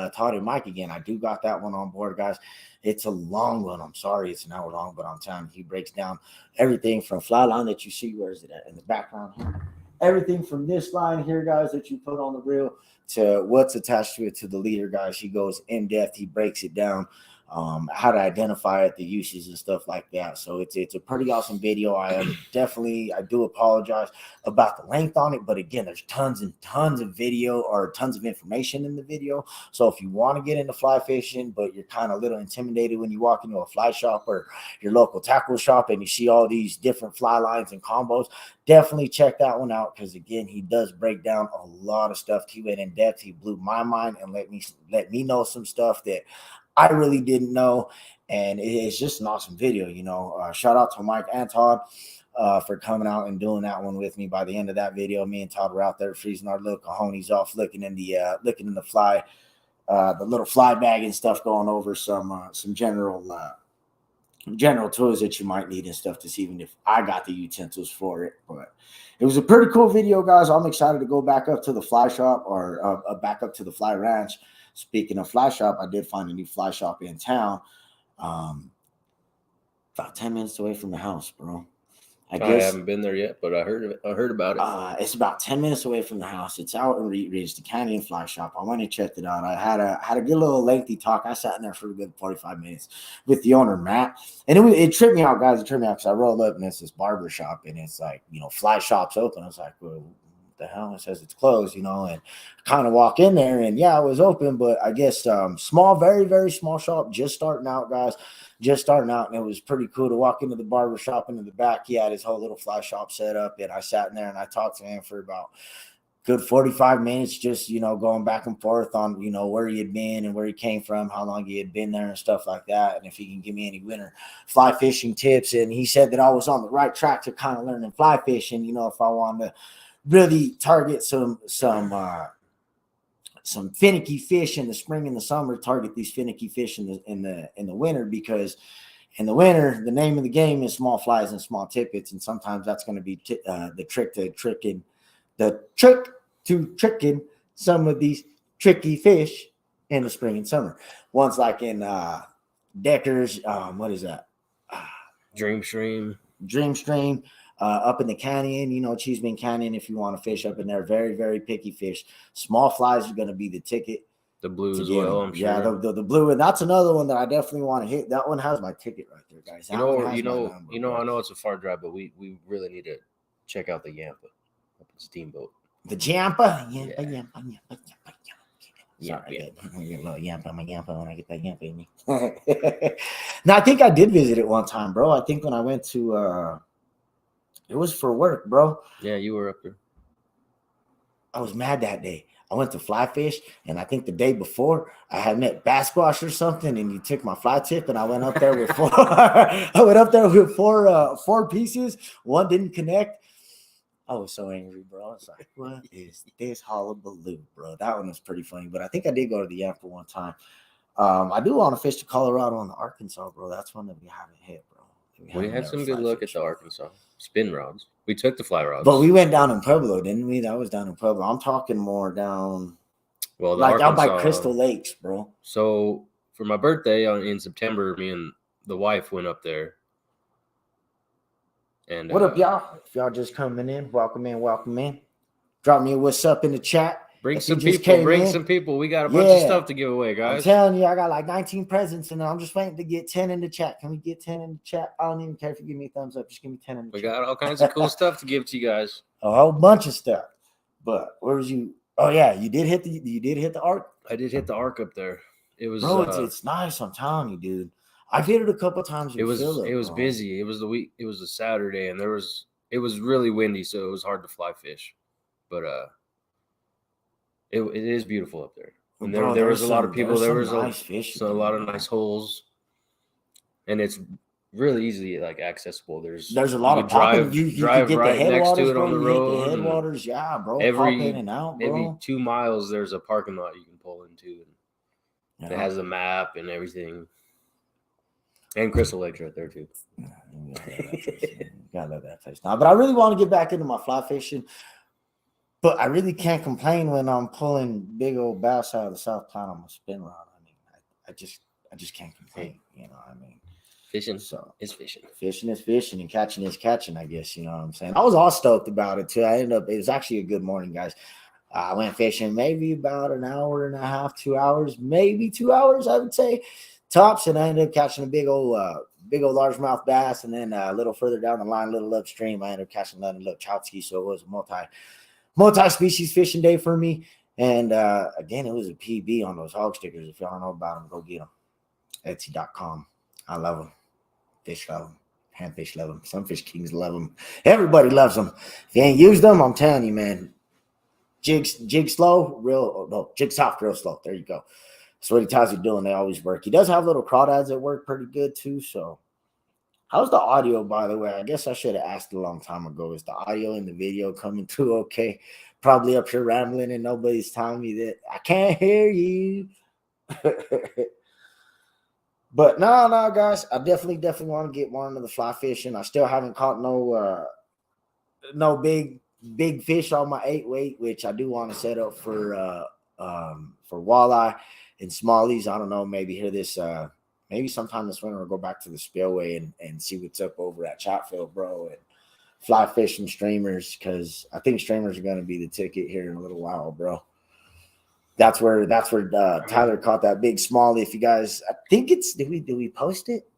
Mike again. I do got that one on board, guys. It's a long one. I'm sorry it's an hour long, but I'm telling you, he breaks down everything from fly line that you see. Where is it at in the background here? Everything from this line here, guys, that you put on the reel to what's attached to it to the leader, guys. He goes in depth. He breaks it down. How to identify it, the uses and stuff like that. So it's a pretty awesome video. I do apologize about the length on it, but again, there's tons and tons of video or tons of information in the video. So if you want to get into fly fishing, but you're kind of a little intimidated when you walk into a fly shop or your local tackle shop and you see all these different fly lines and combos, definitely check that one out, because again, he does break down a lot of stuff. He went in depth. He blew my mind and let me know some stuff that I really didn't know, and it's just an awesome video. Shout out to Mike and Todd for coming out and doing that one with me. By the end of that video, me and Todd were out there freezing our little cojones off, looking in the fly, the little fly bag and stuff, going over some general tools that you might need and stuff to see even if I got the utensils for it. But it was a pretty cool video, guys. I'm excited to go back up to the fly shop or back up to the fly ranch. Speaking of fly shop, I did find a new fly shop in town, about 10 minutes away from the house, bro. I I guess haven't been there yet, but I heard about it. it's about 10 minutes away from the house. It's out in Ridge, the Canyon Fly Shop. I went and checked it out. I had a good little lengthy talk. I sat in there for a good 45 minutes with the owner, Matt. And it tripped me out, guys. It tripped me out because I rolled up and it's this barber shop and it's like, fly shops open. I was like, well, the hell, it says it's closed, and I kind of walk in there and yeah, it was open, but I guess small, very, very small shop, just starting out, guys, just starting out. And it was pretty cool to walk into the barber shop. Into the back, he had his whole little fly shop set up, and I sat in there and I talked to him for about good 45 minutes, just going back and forth on where he had been and where he came from, how long he had been there and stuff like that, and if he can give me any winter fly fishing tips. And he said that I was on the right track to kind of learning fly fishing, if I wanted to really target some finicky fish in the spring and the summer, target these finicky fish in the winter, because in the winter the name of the game is small flies and small tippets, and sometimes that's going to be the trick to tricking some of these tricky fish in the spring and summer. Ones like in Decker's, what is that? Dream Stream. Up in the canyon, Cheeseman Canyon, if you want to fish up in there, very, very picky fish. Small flies are going to be the ticket. The blue as well, I'm sure. Yeah, the blue, and that's another one that I definitely want to hit. That one has my ticket right there, guys. I know it's a far drive, but we really need to check out the Yampa up in Steamboat. The Yampa? Yeah. Yampa. Sorry, I get a little Yampa when I get that Yampa in me. Now, I think I did visit it one time, bro. I think when I went to it was for work, bro. Yeah, you were up there. I was mad that day. I went to fly fish, and I think the day before I had met Bass Squash or something, and you took my fly tip, and I went up there with four. I went up there with four pieces. One didn't connect. I was so angry, bro. I was like, "What is this hullabaloo, bro?" That one was pretty funny, but I think I did go to the Yampa one time. I do want to fish to Colorado and the Arkansas, bro. That's one that we haven't hit, bro. We had some good luck at the Arkansas spin rods. We took the fly rods, but we went down in Pueblo, didn't we? That was down in Pueblo. I'm talking more down, like out by Crystal Lakes, bro. So for my birthday in September, me and the wife went up there. And what up, y'all? If y'all just coming in, welcome in. Drop me a what's up in the chat. Bring some people. We got a bunch of stuff to give away, guys. I'm telling you, I got like 19 presents, and I'm just waiting to get 10 in the chat. Can we get 10 in the chat? I don't even care if you give me a thumbs up. Just give me 10 in the chat. We got all kinds of cool stuff to give to you guys. A whole bunch of stuff. But where was you? Oh yeah, you did hit the arc. I did hit the arc up there. It was it's nice. I'm telling you, dude. I've hit it a couple times. It was busy. It was It was a Saturday, and it was really windy, so it was hard to fly fish. But it is beautiful up there. And there was a lot of people. There was nice fish. So a lot of nice holes, and it's really easily accessible. There's a lot of drive. You drive get right the next to it on the road. The headwaters, yeah, bro. Every in and out, bro. Every 2 miles, there's a parking lot you can pull into, and it has a map and everything. And Crystal Lake's right there too. Gotta love that place. Now, but I really want to get back into my fly fishing. But I really can't complain when I'm pulling big old bass out of the South Platte on my spin rod. I mean, I just can't complain. Fishing, so it's fishing. Fishing is fishing, and catching is catching. I guess you know what I'm saying. I was all stoked about it too. It was actually a good morning, guys. I went fishing maybe about an hour and a half, 2 hours, maybe 2 hours, I would say, tops, and I ended up catching a big old largemouth bass, and then a little further down the line, a little upstream, I ended up catching another little chowski. So it was a multi-species fishing day for me. And again, it was a PB on those hog stickers. If y'all don't know about them, go get them. Etsy.com. I love them. Fish love them. Handfish love them. Some fish kings love them. Everybody loves them. If you ain't used them, I'm telling you, man. Jig slow, jig soft, real slow. There you go. That's what he tells you doing. They always work. He does have little crawdads that work pretty good too. So, how's the audio, by the way? I guess I should have asked a long time ago. Is the audio and the video coming through okay? Probably up here rambling and nobody's telling me that I can't hear you. But no, guys, I definitely want to get more into the fly fishing. I still haven't caught no big fish on my 8-weight, which I do want to set up for walleye and smallies. I don't know, maybe maybe sometime this winter we'll go back to the spillway and see what's up over at Chatfield, bro. And fly fishing streamers because I think streamers are going to be the ticket here in a little while, bro. That's where Tyler caught that big smallie. If you guys, I think it's did we post it?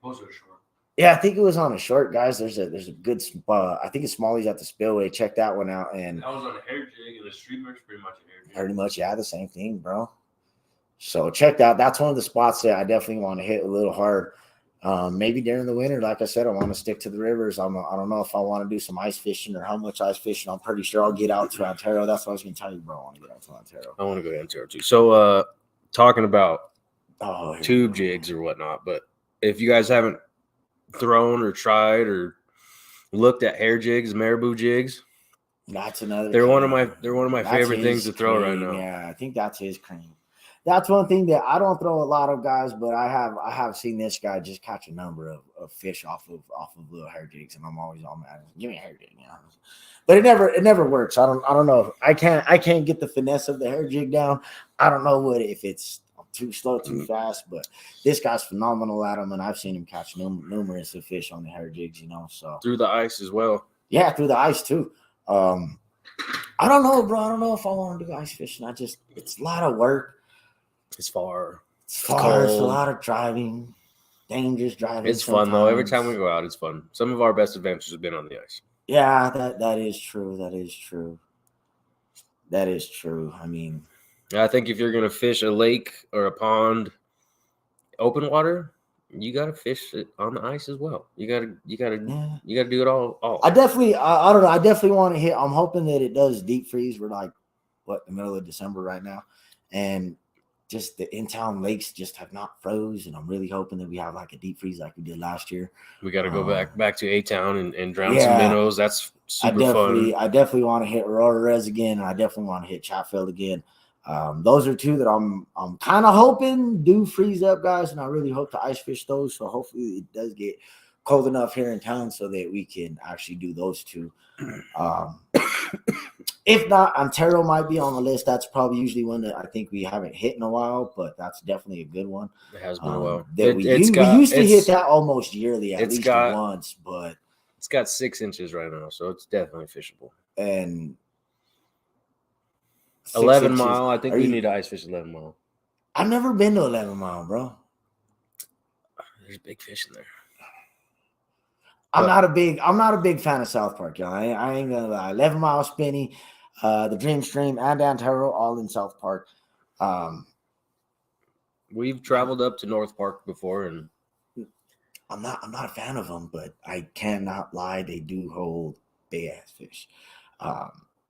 Those are short. Yeah, I think it was on a short, guys. There's a good I think it's Smalley's at the Spillway. Check that one out. And That was on a hair jig, and the streamer's pretty much a hair jig. pretty much, yeah, the same thing, bro. So check that. That's one of the spots that I definitely want to hit a little hard. Maybe during the winter, like I said, I want to stick to the rivers. I don't know if I want to do some ice fishing or how much ice fishing. I'm pretty sure I'll get out to Ontario. That's what I was going to tell you, bro. I want to get out to Ontario. I want to go to Ontario too. So, talking about Oh, tube jigs or whatnot, but if you guys haven't thrown or tried or looked at hair jigs, marabou jigs, that's another. they're one of cream. my That's favorite things his to throw right cream. now. Yeah, I think that's his cream. That's one thing that I don't throw a lot of, guys, but I have seen this guy just catch a number of fish off of little hair jigs, and I'm always all mad. Give me a hair jig, you know. But it never works. I don't know. I can't get the finesse of the hair jig down. I don't know if it's too slow, too fast, but this guy's phenomenal at them, and I've seen him catch numerous of fish on the hair jigs, you know. So Through the ice as well. yeah, through the ice too. I don't know, bro. I don't know if I want to do ice fishing. It's a lot of work. It's far. It's a lot of driving, dangerous driving. It's fun though. Every time we go out, it's fun. Some of our best adventures have been on the ice. Yeah, that is true. That is true. I mean, I think if you're gonna fish a lake or a pond, open water, you gotta fish it on the ice as well. You gotta do it all. I definitely, I don't know. I definitely want to hit. I'm hoping that it does deep freeze. We're like, the middle of December right now, and just the in-town lakes just have not froze, and I'm really hoping that we have like a deep freeze like we did last year. We got to go back to A-Town and drown some minnows. That's super fun. I definitely want to hit Rores again, and I definitely want to hit Chatfield again. Those are two that I'm kind of hoping do freeze up, guys, and I really hope to ice fish those. So hopefully it does get cold enough here in town so that we can actually do those two. If not, Ontario might be on the list. That's probably usually one that I think we haven't hit in a while, but that's definitely a good one. It has been a while. We used to hit that almost yearly, at least once, but it's got 6 inches right now, so it's definitely fishable. And 11 Mile. I think we need to ice fish 11 Mile. I've never been to 11 Mile, bro. There's big fish in there. I'm not a big fan of South Park, y'all. I ain't gonna lie. 11 Mile, Spinney, the Dream Stream, and Ontario, all in South Park. We've traveled up to North Park before, and I'm not a fan of them, but I cannot lie, they do hold big ass fish.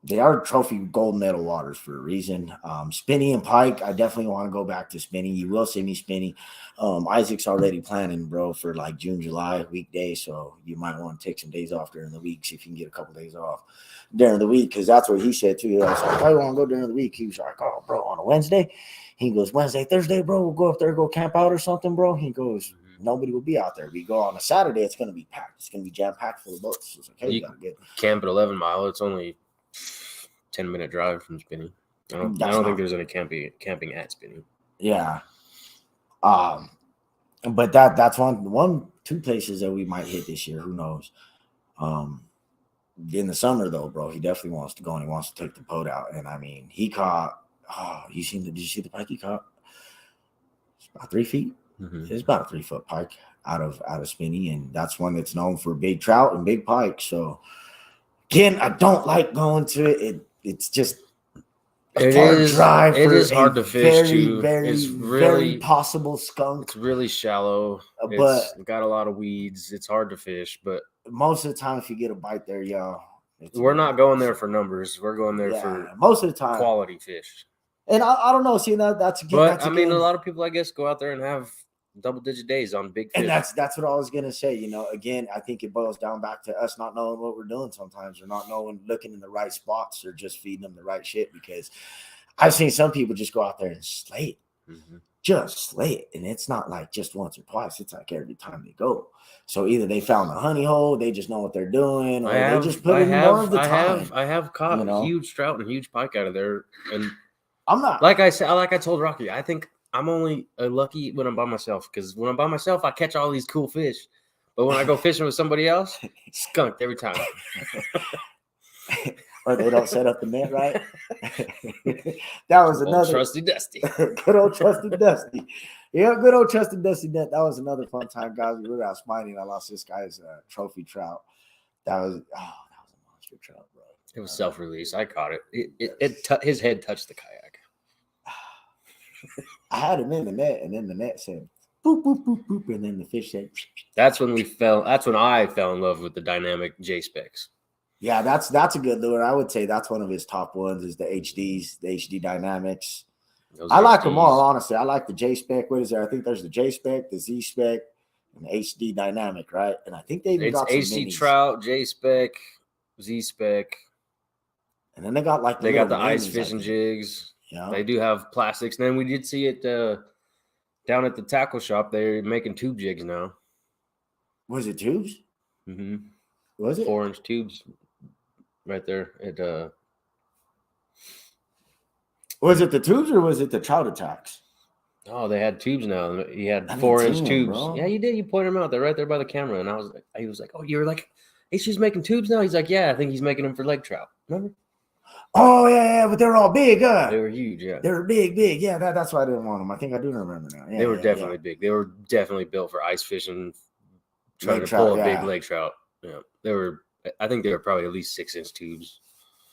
They are trophy gold medal waters for a reason. Spinney and Pike, I definitely want to go back to Spinney. You will see me Spinney. Isaac's already planning, bro, for like June, July weekday. So you might want to take some days off during the week, see if you can get a couple days off during the week, because that's what he said too. He was like, I want to go during the week. He was like, oh, bro, on a Wednesday. He goes, Wednesday, Thursday, bro, we'll go up there, go camp out or something, bro. He goes, nobody will be out there. We go on a Saturday, it's going to be packed. It's going to be jam-packed full of boats. So it's like, hey, you gotta get camp at 11 Mile. It's only 10-minute drive from Spinney. I don't think there's any camping at Spinney. Yeah. But that's two places that we might hit this year. Who knows? In the summer though, bro, he definitely wants to go and he wants to take the boat out. And I mean, he caught. Did you see the pike he caught? It's about 3 feet. Mm-hmm. It's about a 3 foot pike out of Spinney, and that's one that's known for big trout and big pike. So again, I don't like going to it. It's just it is hard to fish too. It's really very possible skunk. It's really shallow, but it's got a lot of weeds. It's hard to fish, but most of the time, if you get a bite there, y'all, we're not going there for numbers. We're going there for most of the time quality fish. And I don't know. See, that's again. But I mean, a lot of people, I guess, go out there and have double-digit days on big fish. And that's what I was gonna say. You know, again, I think it boils down back to us not knowing what we're doing sometimes, or not knowing, looking in the right spots, or just feeding them the right shit. Because I've seen some people just go out there and slay it, just slay it, and it's not like just once or twice. It's like every time they go. So either they found the honey hole, they just know what they're doing, or they just put in more of the time. I have caught huge trout and huge pike out of there, and I'm not like I told Rocky, I think I'm only lucky when I'm by myself, because when I'm by myself, I catch all these cool fish. But when I go fishing with somebody else, skunked every time. Or they don't set up the net right. That was Old another trusty Dusty. good old trusty Dusty. Yeah, good old trusty Dusty net. That was another fun time, guys. We were out smiting. I lost this guy's trophy trout. That was a monster trout, bro. It was self-release. I caught it. His head touched the kayak. I had him in the net, and then the net said boop boop boop boop, and then the fish said. That's when I fell in love with the dynamic J specs. Yeah, that's a good lure. I would say that's one of his top ones is the HDs, the HD Dynamics. I like them all, honestly. I like the J spec. What is there? I think there's the J spec, the Z spec, and the HD Dynamic, right? And I think they even got some HD minis. Trout, J spec, Z spec. And then they got like they got the ice fishing jigs. Yeah, they do have plastics. And then we did see it down at the tackle shop. They're making tube jigs now. Was it tubes? Mm-hmm. Was it 4-inch tubes? Right there. Was it the tubes or was it the trout attacks? Oh, they had tubes now. He had 4-inch tubes. Bro. Yeah, you did. You pointed them out. They're right there by the camera. And he was like, oh, you're like, he's making tubes now? He's like, yeah, I think he's making them for lake trout. Remember? Oh, yeah, but they're all big, huh? They were huge, yeah. They were big. Yeah, that's why I didn't want them. I think I do remember now. Yeah, they were definitely big. They were definitely built for ice fishing, trying to pull a big lake trout. Yeah, I think they were probably at least 6-inch tubes.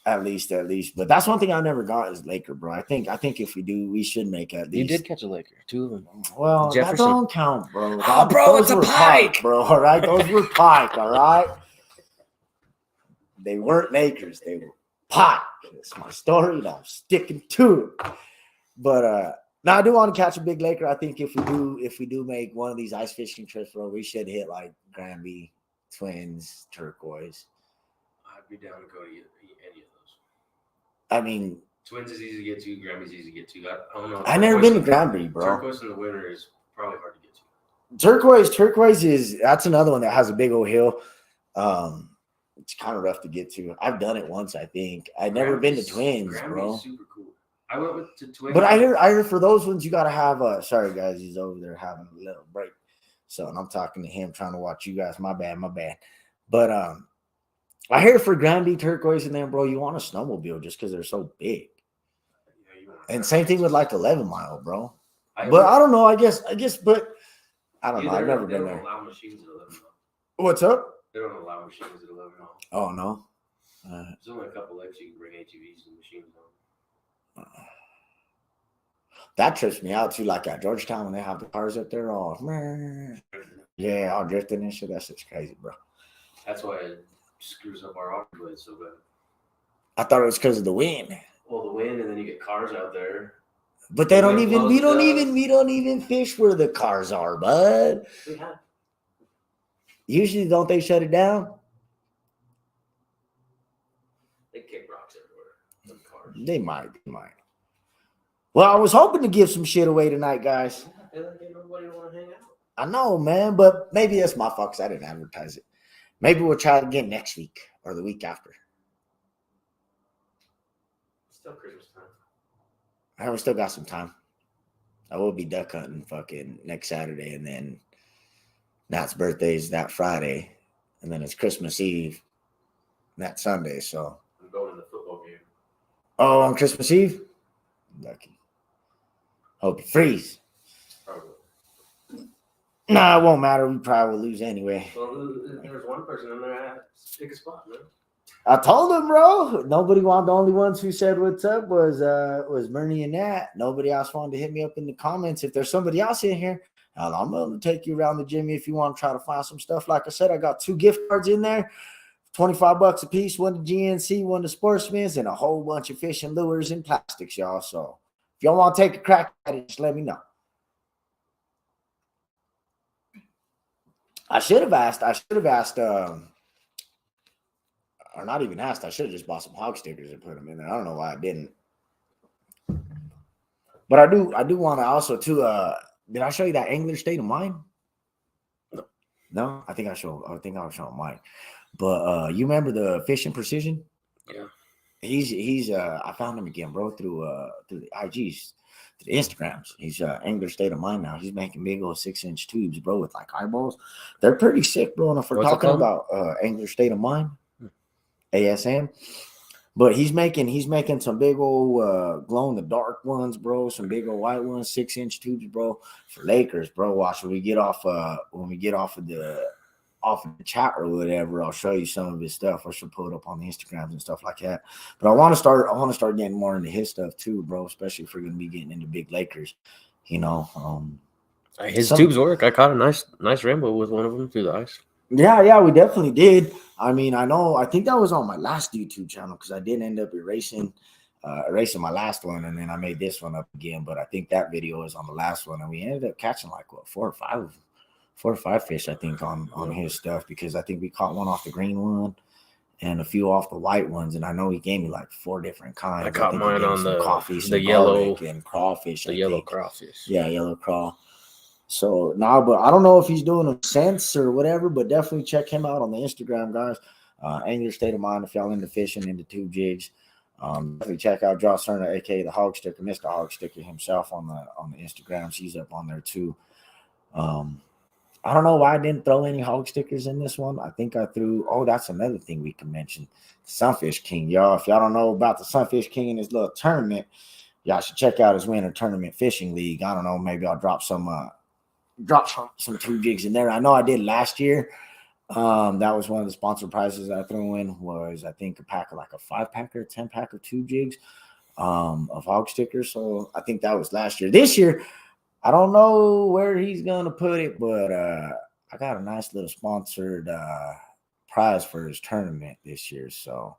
At least. But that's one thing I never got is Laker, bro. I think if we do, we should make at least. You did catch a Laker, 2 of them. Well, that don't count, bro. Oh, bro, it's a pike, bro. All right, those were pike. All right, they weren't Lakers. They were pike. It's my story, and I'm sticking to it. But now I do want to catch a big Laker. I think if we do make one of these ice fishing trips, bro, we should hit like Granby, Twins, Turquoise. I'd be down to go to any of those. I mean, Twins is easy to get to. Granby's easy to get to. I don't know. I've never been to Granby, bro. Turquoise in the winter is probably hard to get to. Turquoise that's another one that has a big old hill. It's kind of rough to get to. I've done it once, I think. I've never been to Twins, bro. Super cool. I went to Twins. But I hear for those ones you gotta have sorry guys, he's over there having a little break. So and I'm talking to him, trying to watch you guys. My bad. But I hear for Granby, Turquoise, and then bro, you want a snowmobile just because they're so big. Yeah, and same thing with like 11 Mile, bro. But I don't know. I guess, but I don't know. I've never been there. Allow machines at 11 Mile. What's up? They don't allow machines at 11 Mile. Oh no. There's only a couple lakes you can bring ATVs and machines on. That trips me out too, like at Georgetown when they have the cars up there all all drifting and shit. That's just crazy, bro. That's why it screws up our auto blades so bad. I thought it was because of the wind. Well, the wind, and then you get cars out there. But we don't even fish where the cars are, bud. We have. Usually don't they shut it down? They kick rocks everywhere. Them cars. They might. Well, I was hoping to give some shit away tonight, guys. I feel like ain't nobody want to hang out. I know, man, but maybe that's my fault because I didn't advertise it. Maybe we'll try it again next week or the week after. Still Christmas time. We still got some time. I will be duck hunting fucking next Saturday, and then Nat's birthday is that Friday, and then it's Christmas Eve that Sunday. So I'm going to the football game. Oh, on Christmas Eve? Lucky. Hope you freeze. Probably. Nah, it won't matter. We probably will lose anyway. Well, there's one person in there that pick a spot, man. I told him, bro. Nobody wanted. The only ones who said what's up was Bernie and Nat. Nobody else wanted to hit me up in the comments. If there's somebody else in here, I'm going to take you around the Jimmy if you want to try to find some stuff. Like I said, I got 2 gift cards in there, $25 a piece, one to GNC, one to Sportsman's, and a whole bunch of fishing lures and plastics, y'all. So if y'all want to take a crack at it, just let me know. I should have asked, or not even asked. I should have just bought some hog stickers and put them in there. I don't know why I didn't. But I do want to also too. Did I show you that angler state of mind? No, I think I was showing mine. But you remember the Fishing Precision? Yeah. He's I found him again, bro, through the IGs. to the Instagrams. He's Angler State of Mind now. He's making big old 6-inch tubes, bro, with like eyeballs. They're pretty sick, bro. And if we're What's it talking called? about Angler State of Mind, ASM. But he's making some big old glow in the dark ones, bro. Some big old white ones, 6-inch tubes, bro, for Lakers, bro. Watch when we get off of the chat or whatever. I'll show you some of his stuff. I should pull it up on the Instagrams and stuff like that. But I want to start getting more into his stuff too, bro. Especially if we're gonna be getting into big Lakers, you know. His tubes work. I caught a nice rainbow with one of them through the ice. Yeah, we definitely did. I mean, I think that was on my last YouTube channel because I did end up erasing my last one, and then I made this one up again. But I think that video was on the last one, and we ended up catching like what 4 or 5 fish, I think, on his stuff, because I think we caught one off the green one and a few off the white ones, and I know he gave me like 4 different kinds. I caught mine on the yellow and crawfish. The yellow crawfish. Yeah, yellow craw. So but I don't know if he's doing them cents or whatever, but definitely check him out on the Instagram, guys. Angler State of Mind, if y'all into fishing, into tube jigs. Definitely check out Josh Cerner, aka the Hog Sticker, Mr. Hog Sticker himself on the Instagrams. He's up on there too. I don't know why I didn't throw any hog stickers in this one. I think I threw. Oh, that's another thing we can mention. Sunfish King, y'all. If y'all don't know about the Sunfish King and his little tournament, y'all should check out his winter tournament fishing league. I don't know. Maybe I'll drop some tube jigs in there. I know I did last year. That was one of the sponsored prizes I threw in. Was I think a 5-pack or 10-pack of tube jigs of hog stickers. So I think that was last year. This year, I don't know where he's gonna put it, but I got a nice little sponsored prize for his tournament this year. So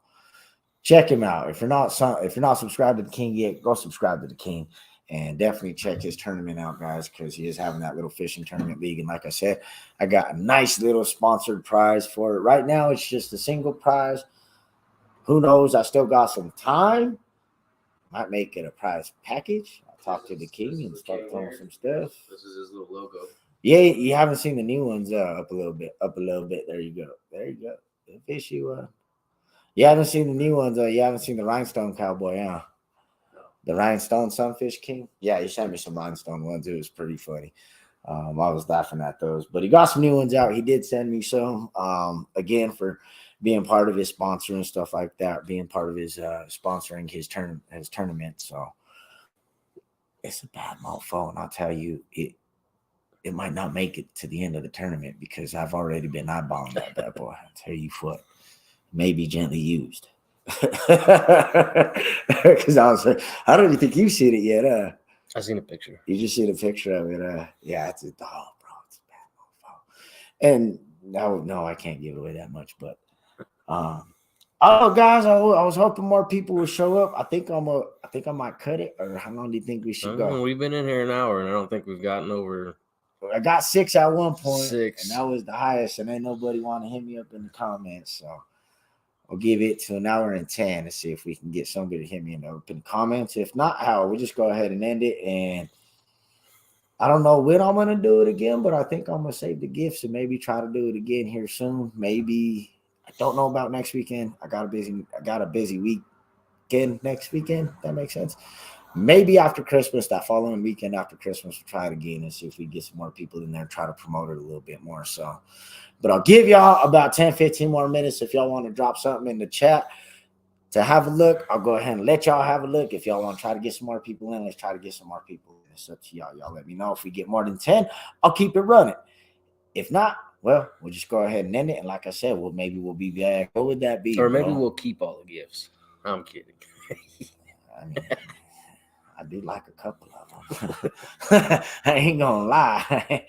check him out. If you're not subscribed to the King yet, go subscribe to the King. And definitely check his tournament out, guys, because he is having that little fishing tournament league. And like I said, I got a nice little sponsored prize for it. Right now, it's just a single prize. Who knows? I still got some time. Might make it a prize package. I'll talk to the King and start throwing some stuff. This is his little logo. Yeah, you haven't seen the new ones up a little bit. There you go. The fish you You haven't seen the new ones. You haven't seen the Rhinestone Cowboy, huh? The Rhinestone Sunfish King. Yeah, he sent me some Rhinestone ones. It was pretty funny. I was laughing at those. But he got some new ones out. He did send me some. Again, for being part of his sponsor and stuff like that, being part of his sponsoring his tournament. So it's a bad mofo, and I'll tell you, it might not make it to the end of the tournament because I've already been eyeballing that bad boy. I'll tell you what, maybe gently used. Because I was like, I don't even think you've seen it yet. I seen a picture. You just see the picture of it. Yeah, it's a dog, bro. It's a bad mofo. And no, I can't give away that much. But guys, I was hoping more people would show up. I think I might cut it. Or how long do you think we should go? We've been in here an hour, and I don't think we've gotten over. I got 6 at one point. 6, and that was the highest. And ain't nobody want to hit me up in the comments. So I'll give it to an hour and 10 to see if we can get somebody to hit me in the comments. If not, we'll just go ahead and end it. And I don't know when I'm going to do it again, but I think I'm going to save the gifts and maybe try to do it again here soon. Maybe, I don't know about next weekend. I got a busy weekend next weekend. That makes sense. Maybe after Christmas, that following weekend after Christmas, we'll try it again and see if we get some more people in there and try to promote it a little bit more. So, but I'll give y'all about 10, 15 more minutes if y'all want to drop something in the chat to have a look. I'll go ahead and let y'all have a look. If y'all want to try to get some more people in, let's try to get some more people in. It's up to y'all. Y'all let me know. If we get more than 10, I'll keep it running. If not, well, we'll just go ahead and end it. And like I said, maybe we'll be back. What would that be? Or maybe we'll keep all the gifts. I'm kidding. I mean, I do like a couple of them. I ain't gonna lie.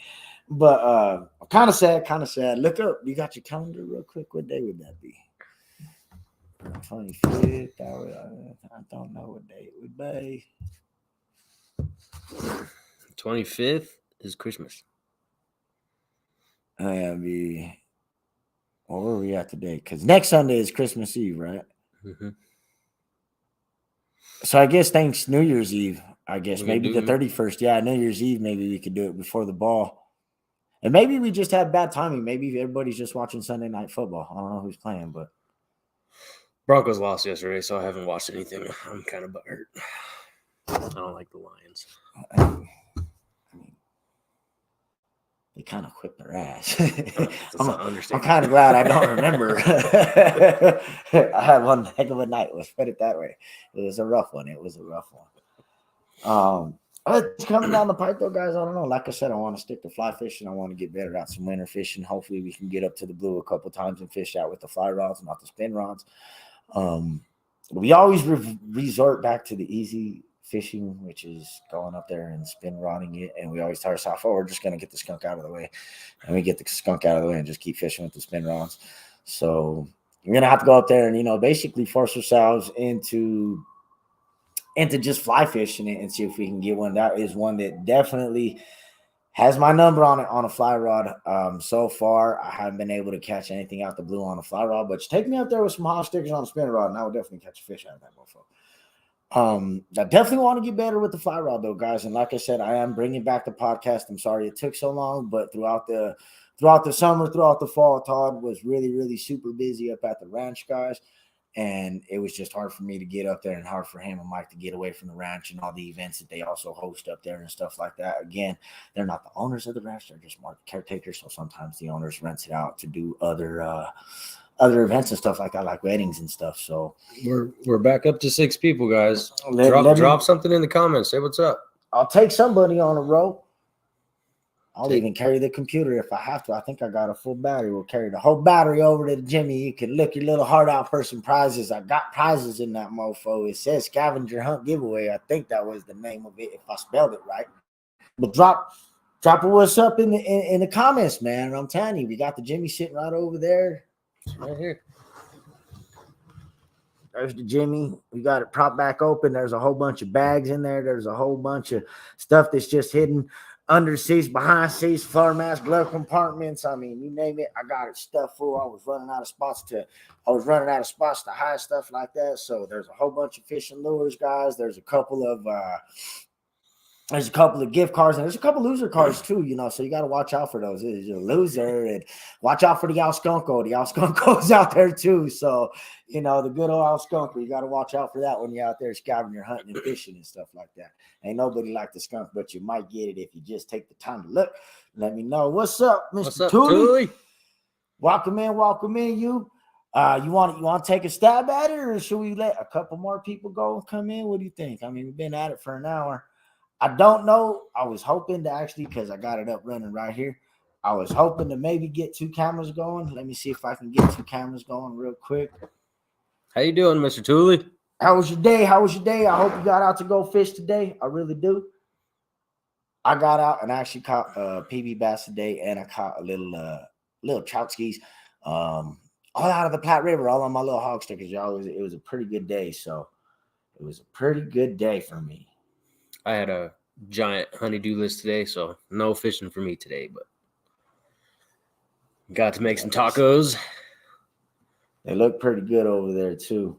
But kind of sad. Look up. You got your calendar real quick. What day would that be? 25th. I don't know what day it would be. 25th is Christmas. Where are we at today? Because next Sunday is Christmas Eve, right? Mm-hmm. So I guess thanks New Year's Eve. I guess We maybe can the do 31st. Yeah, New Year's Eve. Maybe we could do it before the ball. And maybe we just had bad timing. Maybe everybody's just watching Sunday Night Football. I don't know who's playing, but Broncos lost yesterday, so I haven't watched anything. I'm kind of butthurt. I don't like the Lions. I mean, they kind of whipped their ass. I'm kind of glad I don't remember. I had one heck of a night. Let's put it that way. It was a rough one. It's coming down the pipe though, guys. I don't know. Like I said, I want to stick to fly fishing. I want to get better at some winter fishing. Hopefully, we can get up to the blue a couple times and fish out with the fly rods, not the spin rods. We always resort back to the easy fishing, which is going up there and spin rodding it. And we always tell ourselves, oh, we're just going to get the skunk out of the way. And we get the skunk out of the way and just keep fishing with the spin rods. So we're going to have to go up there and, basically force ourselves into just fly fishing it and see if we can get one. That is one that definitely has my number on it on a fly rod. So far, I haven't been able to catch anything out the blue on a fly rod, but take me up there with some hot stickers on a spinner rod, and I would definitely catch a fish out of that mofo. I definitely want to get better with the fly rod, though, guys. And like I said, I am bringing back the podcast. I'm sorry it took so long, but throughout the summer, throughout the fall, Todd was really, really super busy up at the ranch, guys. And it was just hard for me to get up there and hard for him and Mike to get away from the ranch and all the events that they also host up there and stuff like that. Again, they're not the owners of the ranch. They're just more caretakers. So sometimes the owners rent it out to do other events and stuff like that, like weddings and stuff. So we're back up to 6 people, guys. Drop something in the comments. Say what's up. I'll take somebody on a rope. I'll even carry the computer if I have to. I think I got a full battery. We'll carry the whole battery over to the Jimmy. You can look your little heart out for some prizes. I got prizes in that mofo. It says scavenger hunt giveaway. I think that was the name of it, if I spelled it right. But drop a what's up in the comments, man. And I'm telling you, we got the Jimmy sitting right over there. Right here. There's the Jimmy. We got it propped back open. There's a whole bunch of bags in there. There's a whole bunch of stuff that's just hidden under seats, behind seats, floor mats, glove compartments. I mean, you name it. I got it stuffed full. I was running out of spots to hide stuff like that. So there's a whole bunch of fishing lures, guys. There's a couple of gift cards, and there's a couple loser cards too, so you got to watch out for those. You're a loser, and watch out for the Al Skunko. The Al Skunko's out there too. So, the good old Al Skunko, you got to watch out for that when you're out there scavenging, hunting, and fishing and stuff like that. Ain't nobody like the skunk, but you might get it if you just take the time to look. Let me know. What's up, Mr. Tooley? Welcome in, you. You want to take a stab at it, or should we let a couple more people go and come in? What do you think? I mean, we've been at it for an hour. I don't know. I was hoping to actually, because I got it up running right here, I was hoping to maybe get 2 cameras going. Let me see if I can get 2 cameras going real quick. How you doing, Mr. Tooley? How was your day? I hope you got out to go fish today. I really do. I got out and actually caught PB bass today, and I caught a little trout skis all out of the Platte River, all on my little hog stickers, y'all. It was a pretty good day. So it was a pretty good day for me. I had a giant honey-do list today, so no fishing for me today, but got to make some tacos. They look pretty good over there, too.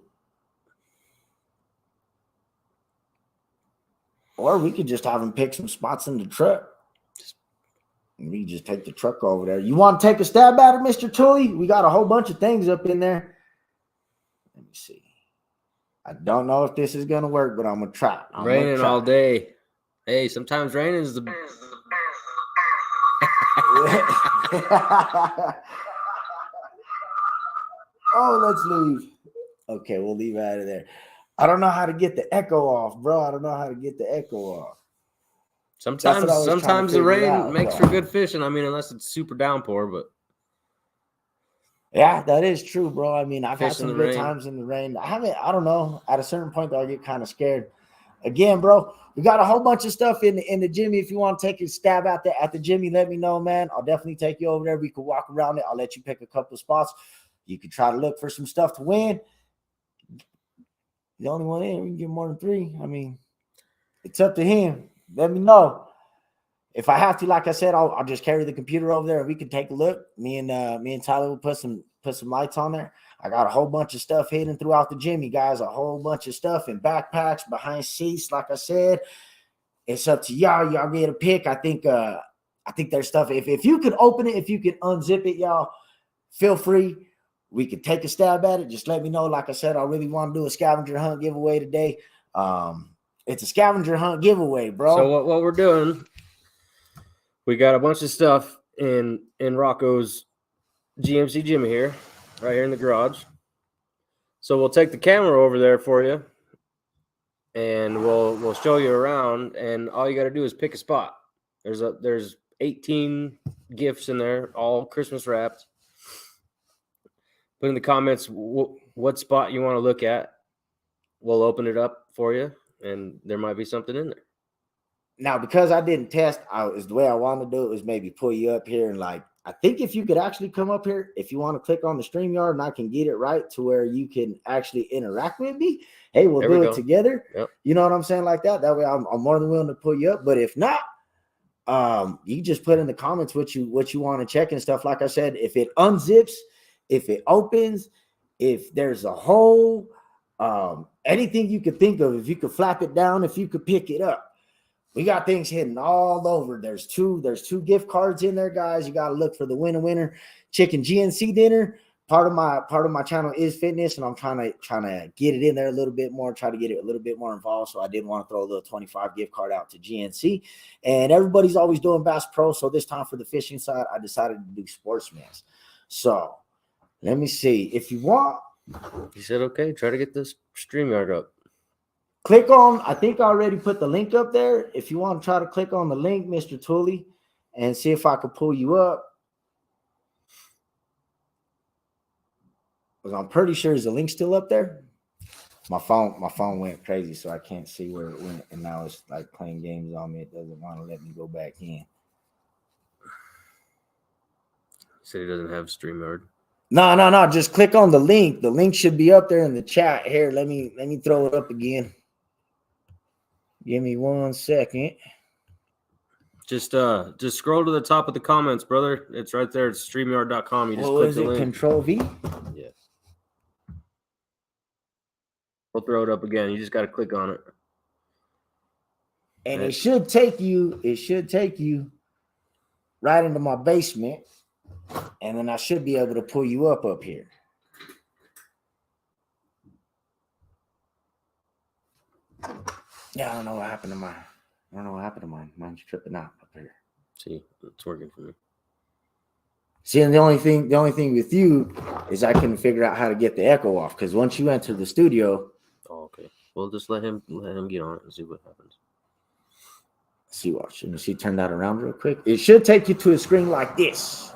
Or we could just have them pick some spots in the truck. We just take the truck over there. You want to take a stab at it, Mr. Tooley? We got a whole bunch of things up in there. Let me see. I don't know if this is going to work, but I'm going to try. Raining all day. Hey, sometimes raining is the... Oh, let's leave. Okay, we'll leave out of there. I don't know how to get the echo off, bro. I don't know how to get the echo off. Sometimes the rain makes for good fishing. I mean, unless it's super downpour, but... Yeah, that is true, bro. I mean, I've had some good times in the rain. I don't know. At a certain point, though, I get kind of scared. Again, bro, we got a whole bunch of stuff in the Jimmy. If you want to take a stab at the Jimmy, let me know, man. I'll definitely take you over there. We could walk around it. I'll let you pick a couple of spots. You could try to look for some stuff to win. The only one in, we can get more than 3. I mean, it's up to him. Let me know. If I have to, like I said, I'll just carry the computer over there and we can take a look. Me and Tyler will put some lights on there. I got a whole bunch of stuff hidden throughout the Jimmy, guys. A whole bunch of stuff in backpacks, behind seats. Like I said, it's up to y'all. Y'all get a pick. I think there's stuff. If you could open it, if you could unzip it, y'all, feel free. We could take a stab at it. Just let me know. Like I said, I really want to do a scavenger hunt giveaway today. It's a scavenger hunt giveaway, bro. So what we're doing, we got a bunch of stuff in Rocco's GMC gym here, right here in the garage. So we'll take the camera over there for you, and we'll show you around. And all you got to do is pick a spot. There's 18 gifts in there, all Christmas wrapped. Put in the comments what spot you want to look at. We'll open it up for you, and there might be something in there. Now, because I didn't test, is the way I want to do it was maybe pull you up here and like, I think if you could actually come up here, if you want to click on the StreamYard and I can get it right to where you can actually interact with me, hey, we'll do it together. Yep. You know what I'm saying? Like that. That way I'm more than willing to pull you up. But if not, you just put in the comments what you want to check and stuff. Like I said, if it unzips, if it opens, if there's a hole, anything you could think of, if you could flap it down, if you could pick it up. We got things hidden all over. There's two gift cards in there, guys. You got to look for the winner chicken GNC dinner. Part of my channel is fitness, and I'm trying to get it in there a little bit more, try to get it a little bit more involved. So I did want to throw a little 25 gift card out to GNC. And everybody's always doing Bass Pro. So this time for the fishing side, I decided to do Sportsman's. So let me see. If you want. He said, okay, try to get this StreamYard up. Click on, I think I already put the link up there. If you want to try to click on the link, Mr. Tully, and see if I could pull you up. Because I'm pretty sure is the link still up there. My phone went crazy, so I can't see where it went. And now it's like playing games on me. It doesn't want to let me go back in. He said he doesn't have StreamYard. No. Just click on the link. The link should be up there in the chat. Here, let me throw it up again. Give me 1 second. Just scroll to the top of the comments, brother. It's right there. It's StreamYard.com. You just click the link. Control V? Yes. We'll throw it up again. You just got to click on it. And it should take you right into my basement. And then I should be able to pull you up here. Yeah, I don't know what happened to mine. Mine's tripping out up here. See, it's working for me. See, and the only thing with you is I couldn't figure out how to get the echo off, because once you enter the studio. Oh, okay. Well, just let him get on it and see what happens. Let me see, turn that around real quick. It should take you to a screen like this.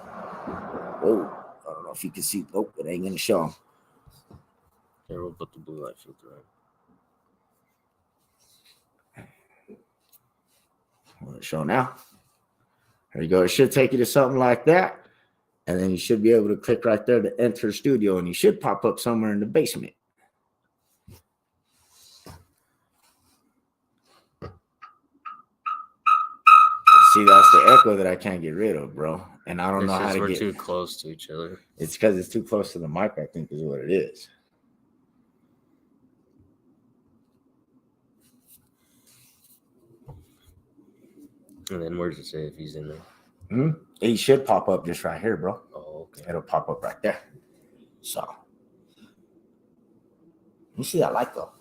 Oh, I don't know if you can see. Nope, it ain't gonna show them. Here, we'll put the blue light filter on. Will it show now? There you go. It should take you to something like that. And then you should be able to click right there to enter studio, and you should pop up somewhere in the basement. See, that's the echo that I can't get rid of, bro. And I don't know how to get. We're too close to each other. It's because it's too close to the mic, I think, is what it is. And then where does it say if he's in there? He should pop up just right here, bro. Oh, okay. It'll pop up right there. So, you see that light though?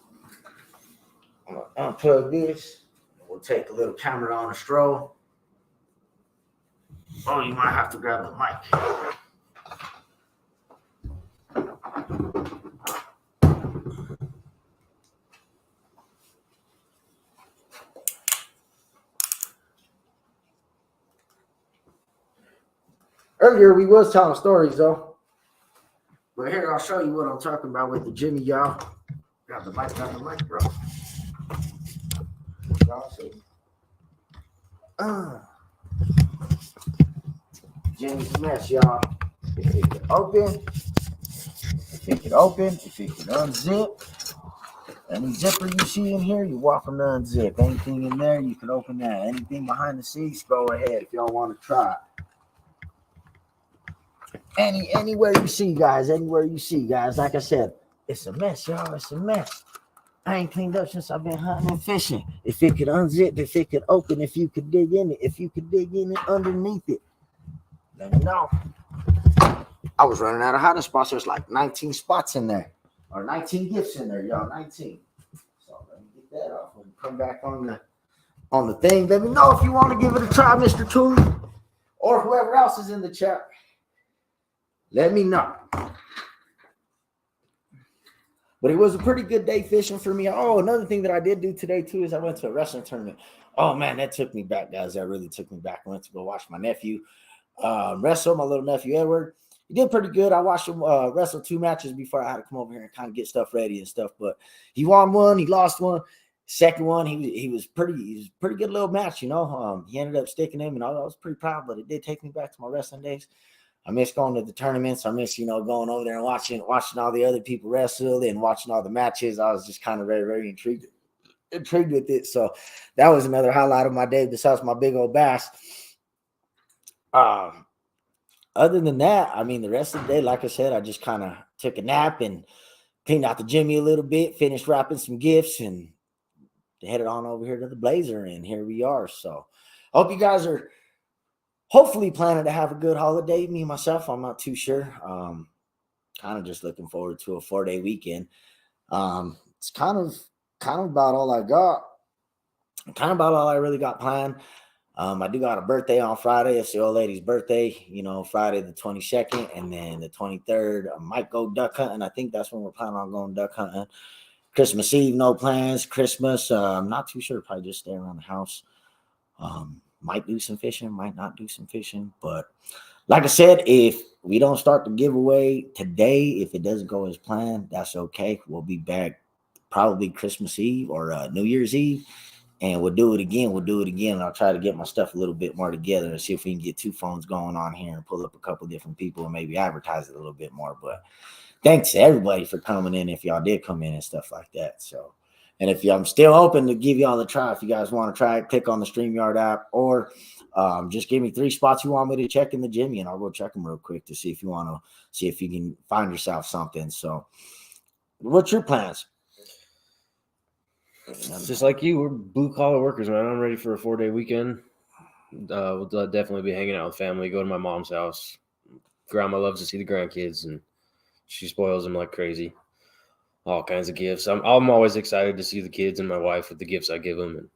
I'm gonna unplug this. We'll take a little camera on a stroll. Oh, you might have to grab the mic. Earlier, we was telling stories, though. But here, I'll show you what I'm talking about with the Jimmy, y'all. Grab the mic, bro. Y'all see? Jimmy's mess, y'all. If it can open, if it can unzip, any zipper you see in here, you're welcome to unzip. Anything in there, you can open that. Anything behind the seats, go ahead if y'all want to try it. Anywhere you see, guys. Like I said, it's a mess, y'all. It's a mess. I ain't cleaned up since I've been hunting and fishing. If it could unzip, if it could open, if you could dig in it, if you could dig in it underneath it, let me know. I was running out of hiding spots. There's like 19 spots in there, or 19 gifts in there, y'all. 19. So let me get that off. come back on the thing. Let me know if you want to give it a try, Mr. Tooley, or whoever else is in the chat. Let me know. But it was a pretty good day fishing for me. Oh, another thing that I did do today too is I went to a wrestling tournament. Oh man, that took me back, guys. That really took me back. I went to go watch my nephew wrestle, my little nephew Edward. He did pretty good. I watched him wrestle 2 matches before I had to come over here and kind of get stuff ready and stuff. But he won one, he lost one. Second one, he was pretty good little match, you know. He ended up sticking him, and I was pretty proud. But it did take me back to my wrestling days. I miss going to the tournaments. I miss, going over there and watching all the other people wrestle and watching all the matches. I was just kind of very, very intrigued with it. So that was another highlight of my day besides my big old bass. Other than that, I mean, the rest of the day, like I said, I just kind of took a nap and cleaned out the Jimmy a little bit, finished wrapping some gifts, and headed on over here to the Blazer, and here we are. So I hope you guys are hopefully planning to have a good holiday. Me, myself, I'm not too sure. Kind of just looking forward to a 4-day weekend. It's kind of about all I got. Kind of about all I really got planned. I do got a birthday on Friday. It's the old lady's birthday, Friday the 22nd, and then the 23rd. I might go duck hunting. I think that's when we're planning on going duck hunting. Christmas Eve, no plans. Christmas, I'm not too sure. Probably just stay around the house. Might do some fishing, might not do some fishing. But like I said, if we don't start the giveaway today, if it doesn't go as planned, that's okay. We'll be back probably Christmas Eve or New Year's Eve. And we'll do it again. And I'll try to get my stuff a little bit more together and see if we can get 2 phones going on here and pull up a couple different people and maybe advertise it a little bit more. But thanks to everybody for coming in if y'all did come in and stuff like that. So, and if I'm still open to give y'all the try, if you guys want to try it, click on the StreamYard app or just give me 3 spots you want me to check in the Jimmy, and I'll go check them real quick to see if you want to see if you can find yourself something. So, what's your plans? Just like you, we're blue collar workers, man. I'm ready for a 4-day weekend. We'll definitely be hanging out with family, go to my mom's house. Grandma loves to see the grandkids, and she spoils them like crazy. All kinds of gifts. I'm always excited to see the kids and my wife with the gifts I give them. And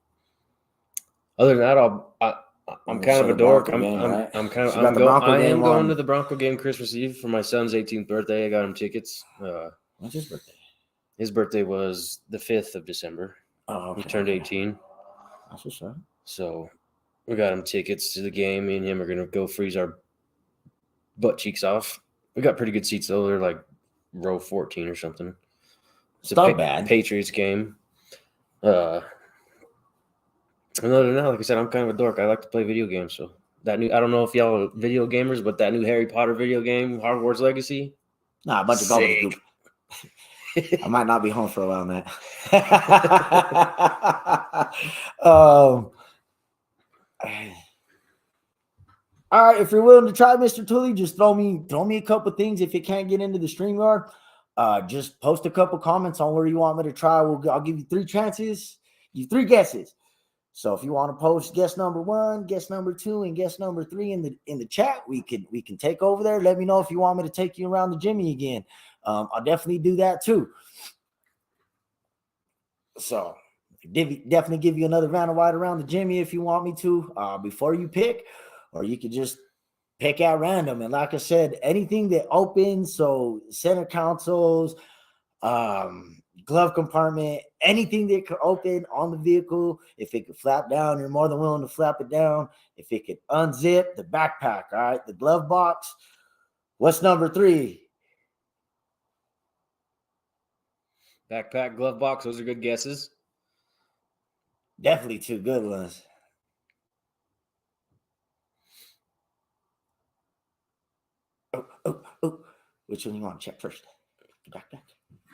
other than that, I'm kind of a dork. I am going to the Bronco game Christmas Eve for my son's 18th birthday. I got him tickets. When's his birthday? His birthday was the 5th of December. Oh, okay. He turned 18. That's what's up. So we got him tickets to the game. Me and him are going to go freeze our butt cheeks off. We got pretty good seats, though. They're like row 14 or something. It's not bad. Patriots game. And other than that, like I said, I'm kind of a dork. I like to play video games. So I don't know if y'all are video gamers, but that new Harry Potter video game, Hogwarts Legacy. Nah, a bunch of garbage. I might not be home for a while, man. All right, if you're willing to try, Mr. Tooley, just throw me a couple things. If you can't get into the StreamYard, just post a couple comments on where you want me to try. I'll give you 3 chances, you 3 guesses. So if you want to post guess number 1, guess number 2, and guess number 3 in the chat, we can take over there. Let me know if you want me to take you around the Jimmy again. I'll definitely do that too. So definitely give you another round of ride around the Jimmy if you want me to before you pick, or you could just pick out random. And like I said, anything that opens, so center consoles, glove compartment, anything that could open on the vehicle, if it could flap down, you're more than willing to flap it down. If it could unzip the backpack, all right, the glove box. What's number 3? Backpack, glove box, those are good guesses. Definitely 2 good ones. Oh. Which one you want to check first? The backpack.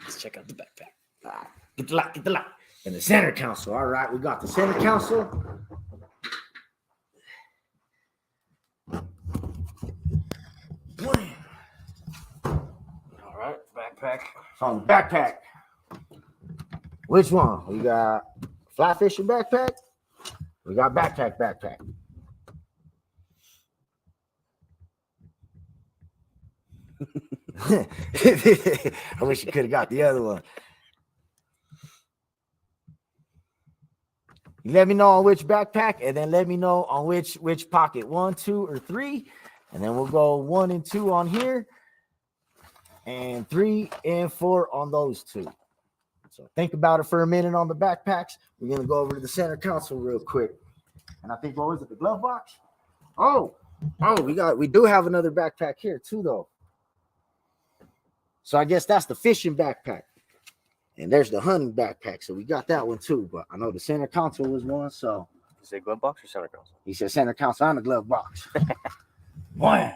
Let's check out the backpack. All right. Get the lock. And the center console. All right, we got the center console. All right, backpack. On the backpack. Which one? We got fly fishing backpack. We got backpack. I wish you could have got the other one. You let me know on which backpack, and then let me know on which pocket, 1, 2, or 3. And then we'll go 1 and 2 on here, and 3 and 4 on those 2. So think about it for a minute on the backpacks. We're gonna go over to the center console real quick. And I think, what was it, the glove box? Oh, we do have another backpack here too, though. So I guess that's the fishing backpack. And there's the hunting backpack. So we got that one too. But I know the center console was one. So You say glove box or center console? he said center console on the glove box. Wham!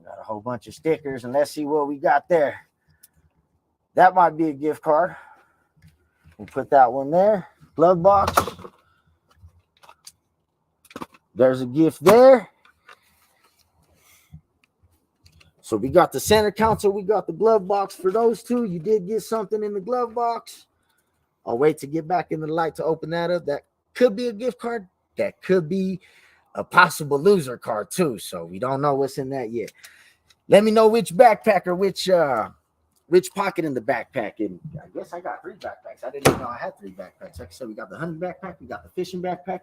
Got a whole bunch of stickers, and let's see what we got there. That might be a gift card. We'll put that one there. Glove box. There's a gift there. So we got the center console. We got the glove box for those 2. You did get something in the glove box. I'll wait to get back in the light to open that up. That could be a gift card. That could be a possible loser card too. So we don't know what's in that yet. Let me know which backpack or which pocket in the backpack. And I guess I got 3 backpacks. I didn't even know I had 3 backpacks. Like I said, we got the hunting backpack, we got the fishing backpack,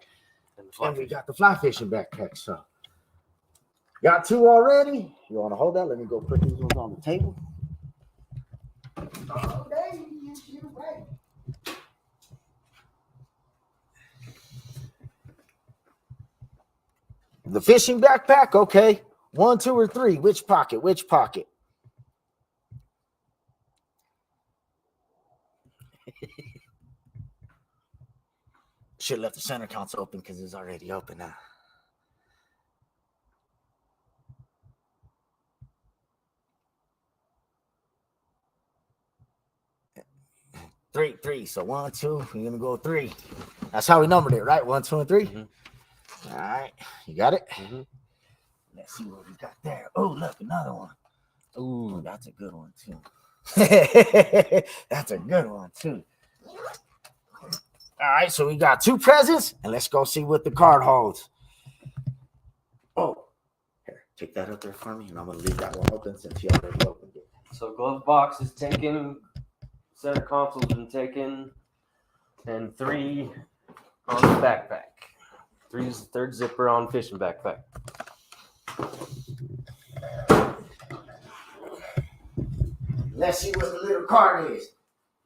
and we got the fly fishing backpack. So got 2 already. You want to hold that? Let me go put these ones on the table. Okay, you're right. The fishing backpack, okay. 1, 2, or 3. Which pocket? Which pocket? Should have left the center console open because it's already open now. Three. So 1, 2. We're gonna go 3. That's how we numbered it, right? 1, 2, and 3. Mm-hmm. All right, you got it. Mm-hmm. Let's see what we got there. Oh, look, another one. Ooh, that's a good one too. That's a good one too. All right, so we got 2 presents, and let's go see what the card holds. Oh, here, take that up there for me, and I'm gonna leave that one open since you already opened it. So glove box is taken, center console's been taken, and 3 on the backpack. 3 is the 3rd zipper on fishing backpack. Let's see what the little card is.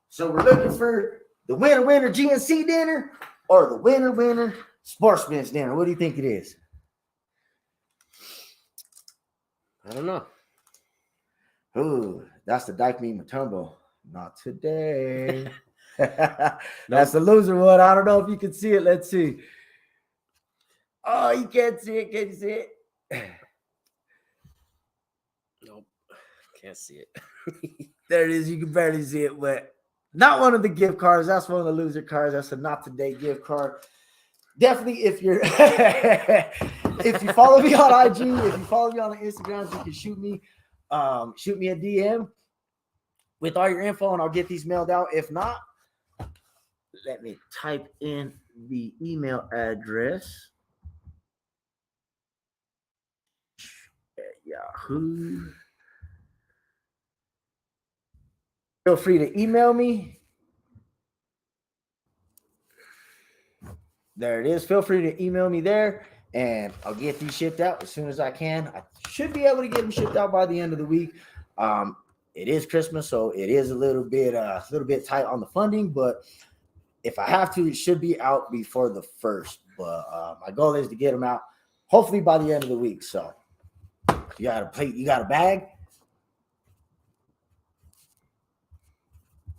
So we're looking for the winner GNC dinner or the winner sportsman's dinner. What do you think it is? I don't know. Ooh, that's the Dyke Me Matumbo. Not today. That's the loser one. I don't know if you can see it. Let's see. Oh, you can't see it. Can you see it? Nope. Can't see it. There it is. You can barely see it, but not one of the gift cards. That's one of the loser cards. That's a not today gift card. Definitely, if you're if you follow me on IG, if you follow me on Instagram, you can shoot me a DM with all your info, and I'll get these mailed out. If not, let me type in the email address. Yahoo. Feel free to email me. There it is. Feel free to email me there, and I'll get these shipped out as soon as I can. I should be able to get them shipped out by the end of the week. It is Christmas, so it is a little bit tight on the funding, but if I have to, it should be out before the 1st. But my goal is to get them out hopefully by the end of the week. So you got a plate, you got a bag.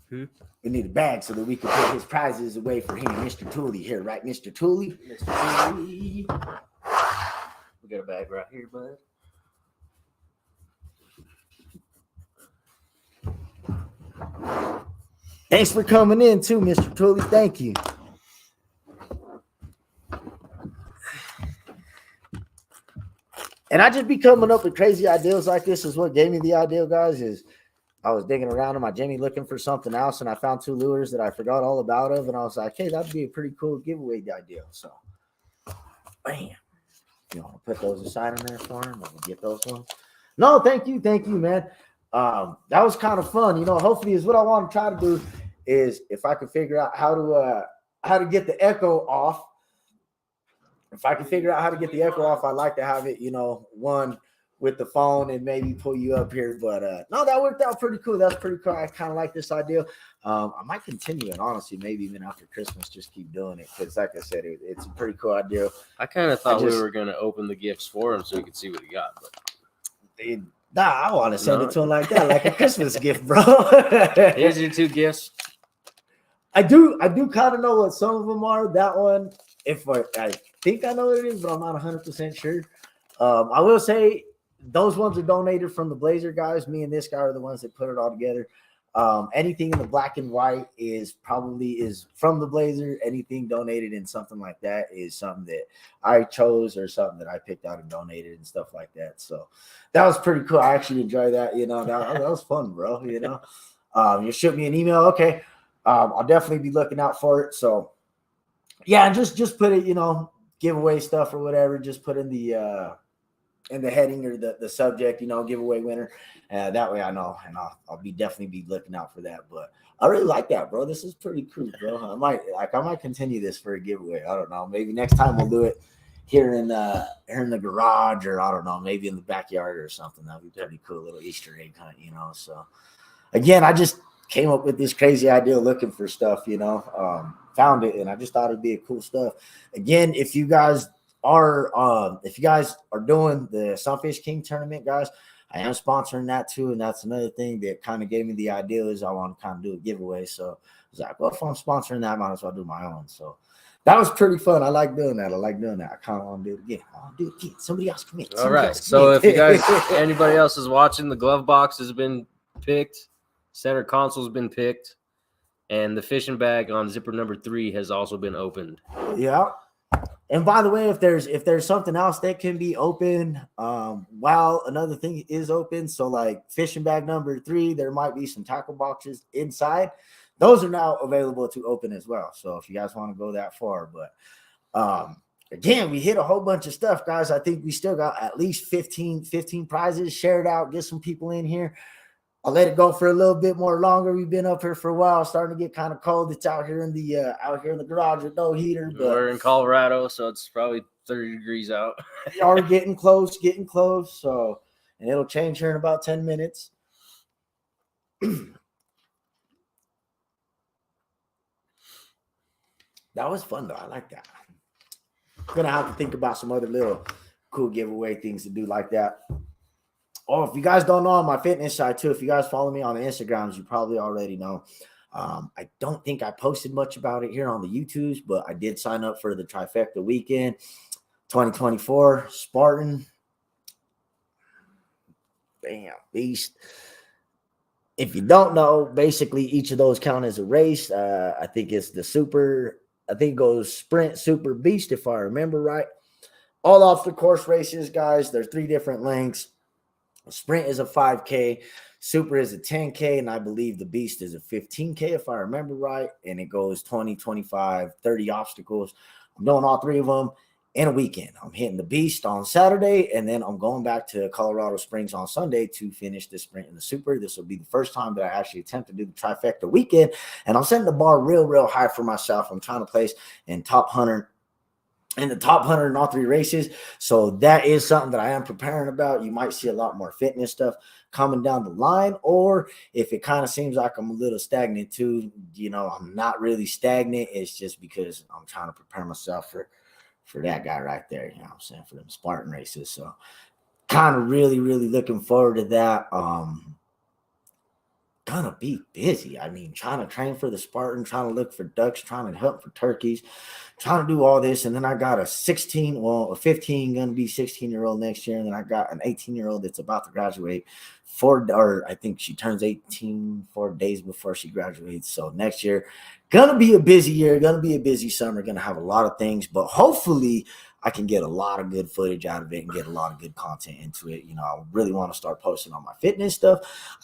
We need a bag so that we can put his prizes away for him, Mr. Tooley here, right, Mr. Tooley? Mr. Tooley. We got a bag right here, bud. Thanks for coming in too, Mr. Tooley. Thank you. And I just be coming up with crazy ideas like this. Is what gave me the idea, guys, is I was digging around in my Jimmy looking for something else, and I found 2 lures that I forgot all about and I was like, hey, that'd be a pretty cool giveaway idea. So, bam. You want to put those aside in there for him? Or get those ones? No, thank you, man. That was kind of fun. Hopefully is what I want to try to do is if I could figure out how to how to get the echo off. If I can figure out how to get the echo off, I'd like to have it, one with the phone and maybe pull you up here. But no, that worked out pretty cool. That's pretty cool. I kind of like this idea. I might continue it, honestly, maybe even after Christmas, just keep doing it. Because like I said, it's a pretty cool idea. I kind of thought we were going to open the gifts for him so he could see what he got. But I want to send it to him like that, like a Christmas gift, bro. Here's your 2 gifts. I do kind of know what some of them are. That one, I think I know what it is, but I'm not 100% sure. I will say those ones are donated from the Blazer guys. Me and this guy are the ones that put it all together. Anything in the black and white is from the Blazer. Anything donated in something like that is something that I chose or something that I picked out and donated and stuff like that. So that was pretty cool. I actually enjoyed that. That was fun, bro. You shoot me an email. Okay. I'll definitely be looking out for it. So yeah, just put it, giveaway stuff or whatever. Just put in the heading or the subject, giveaway winner. That way I know, and I'll definitely be looking out for that. But I really like that, bro. This is pretty cool, bro. I might continue this for a giveaway. I don't know. Maybe next time we'll do it here in the garage, or I don't know, maybe in the backyard or something. That'd be pretty cool, little Easter egg hunt, So again, I just came up with this crazy idea looking for stuff, found it, and I just thought it'd be a cool stuff. Again, if you guys are doing the Sunfish King tournament, guys, I am sponsoring that too, and that's another thing that kind of gave me the idea is I want to kind of do a giveaway. So I was like, well, if I'm sponsoring that, I might as well do my own. So that was pretty fun. I like doing that. I kind of want to do it again. I want to do it again. Somebody else come in. All right. So if you guys, anybody else is watching, the glove box has been picked, center console's been picked, and the fishing bag on zipper number 3 has also been opened. Yeah. And by the way, if there's something else that can be open while another thing is open, so like fishing bag number 3, there might be some tackle boxes inside. Those are now available to open as well. So if you guys want to go that far, but again, we hit a whole bunch of stuff, guys. I think we still got at least 15 prizes. Share it out, get some people in here. I'll let it go for a little bit more longer. We've been up here for a while. It's starting to get kind of cold. It's out here in the garage with no heater. But we're in Colorado, so it's probably 30 degrees out. We are getting close. So, and it'll change here in about 10 minutes. That was fun though. I like that. I'm gonna have to think about some other little cool giveaway things to do like that. Oh, if you guys don't know on my fitness side too, if you guys follow me on the Instagrams, you probably already know. I don't think I posted much about it here on the YouTubes, but I did sign up for the Trifecta Weekend 2024 Spartan. Bam, beast. If you don't know, basically each of those count as a race. I think it's the super. I think it goes sprint, super, beast, if I remember right. All off the course races, guys. There's 3 different lengths. Sprint is a 5K, super is a 10K, and I believe the beast is a 15K if I remember right. And it goes 20, 25, 30 obstacles. I'm doing all 3 of them in a weekend. I'm hitting the beast on Saturday, and then I'm going back to Colorado Springs on Sunday to finish the sprint and the super. This will be the first time that I actually attempt to do the Trifecta Weekend, and I'm setting the bar real high for myself. I'm trying to place in top 100. In the top 100 in all 3 races. So that is something that I am preparing about. You might see a lot more fitness stuff coming down the line, or if it kind of seems like I'm a little stagnant too, I'm not really stagnant. It's just because I'm trying to prepare myself for that guy right there. You know what I'm saying? For them Spartan races. So kind of really looking forward to that. Gonna be busy. I mean, trying to train for the Spartan, trying to look for ducks, trying to hunt for turkeys, trying to do all this. And then I got a 15, gonna be 16-year-old next year. And then I got an 18-year-old that's about to graduate I think she turns 18 4 days before she graduates. So next year, gonna be a busy year, gonna be a busy summer, gonna have a lot of things, but hopefully I can get a lot of good footage out of it and get a lot of good content into it. I really want to start posting on my fitness stuff.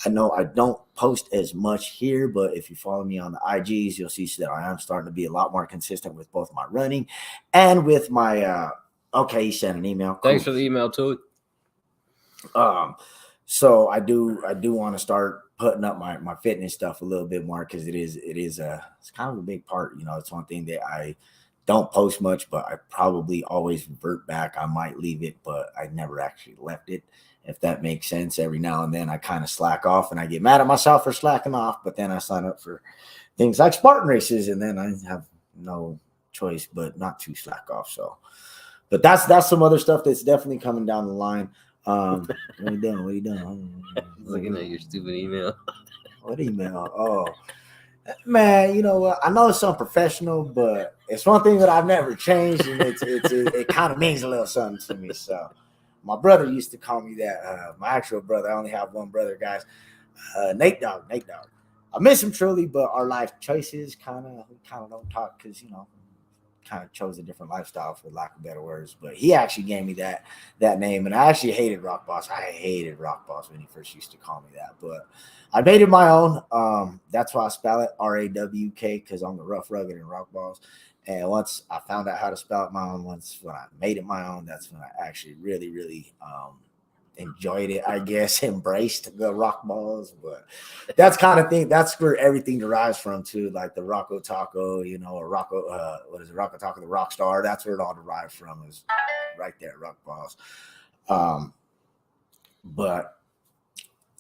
I know I don't post as much here, but if you follow me on the IGs, you'll see that I am starting to be a lot more consistent with both my running and with my, okay, you sent an email. Thanks for the email too. So I do want to start putting up my fitness stuff a little bit more because it's kind of a big part. It's one thing that I don't post much, but I probably always revert back. I might leave it, but I never actually left it. If that makes sense, every now and then I kind of slack off and I get mad at myself for slacking off, but then I sign up for things like Spartan races and then I have no choice but not to slack off. So, but that's some other stuff that's definitely coming down the line. What are you doing? What are you doing? Looking at your stupid email. What email? Oh, man, you know what? I know it's unprofessional, but it's one thing that I've never changed, and it kind of means a little something to me. So, my brother used to call me that. My actual brother. I only have one brother, guys. Nate Dog. I miss him truly, but our life choices kind of don't talk because kind of chose a different lifestyle for lack of better words. But he actually gave me that name, and I actually hated Rock Boss. I hated Rock Boss when he first used to call me that, but I made it my own. That's why I spell it RAWK because I'm the rough, rugged, and Rock Boss. And once I found out how to spell it my own, when I made it my own, that's when I actually really, really enjoyed it, I guess, embraced the rock balls. But that's kind of thing, that's where everything derives from too, like the Rocco Taco, or Rocco, what is it, Rocco Taco, the rock star, that's where it all derives from, is right there, rock balls. But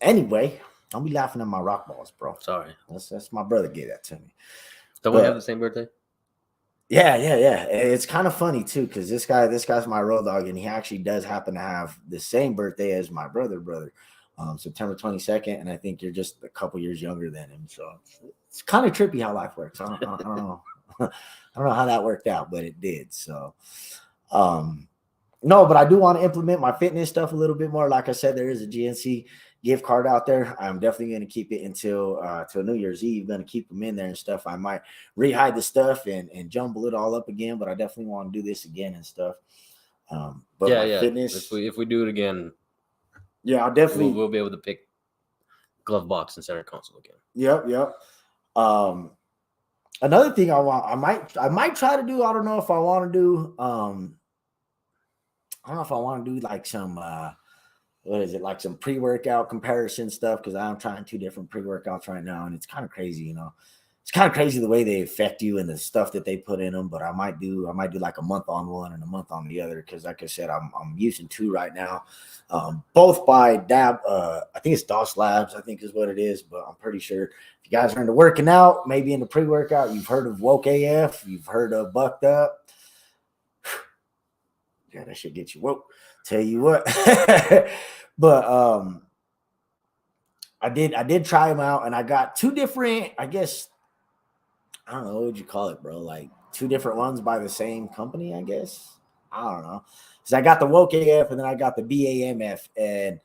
anyway, don't be laughing at my rock balls, bro. Sorry. That's my brother gave that to me. Don't we have the same birthday? Yeah. It's kind of funny too, because this guy's my road dog, and he actually does happen to have the same birthday as my brother, September 22nd, and I think you're just a couple years younger than him. So it's kind of trippy how life works. I don't know. I don't know how that worked out, but it did. So, no, but I do want to implement my fitness stuff a little bit more. Like I said, there is a GNC gift card out there. I'm definitely going to keep it until New Year's Eve. Going to keep them in there and stuff. I might rehide the stuff and jumble it all up again, but I definitely want to do this again and stuff. But yeah. fitness, If we do it again, yeah, I'll definitely we'll be able to pick glove box and center console again. Yep. Another thing I might try to do. I don't know if I want to do. I don't know if I want to do like some. What is it, like some pre-workout comparison stuff, because I'm trying 2 different pre-workouts right now, and it's kind of crazy. It's kind of crazy the way they affect you and the stuff that they put in them. But I might do like a month on one and a month on the other, because like I said, I'm using 2 right now, both by Dab. I think it's DOS Labs, I think is what it is, but I'm pretty sure if you guys are into working out, maybe in the pre-workout, you've heard of Woke AF, you've heard of Bucked Up. Yeah, that should get you woke. Tell you what. But I did try them out, and I got 2 different, I guess, I don't know, what would you call it, bro? Like 2 different ones by the same company, I guess. I don't know. So I got the Woke AF and then I got the BAMF, and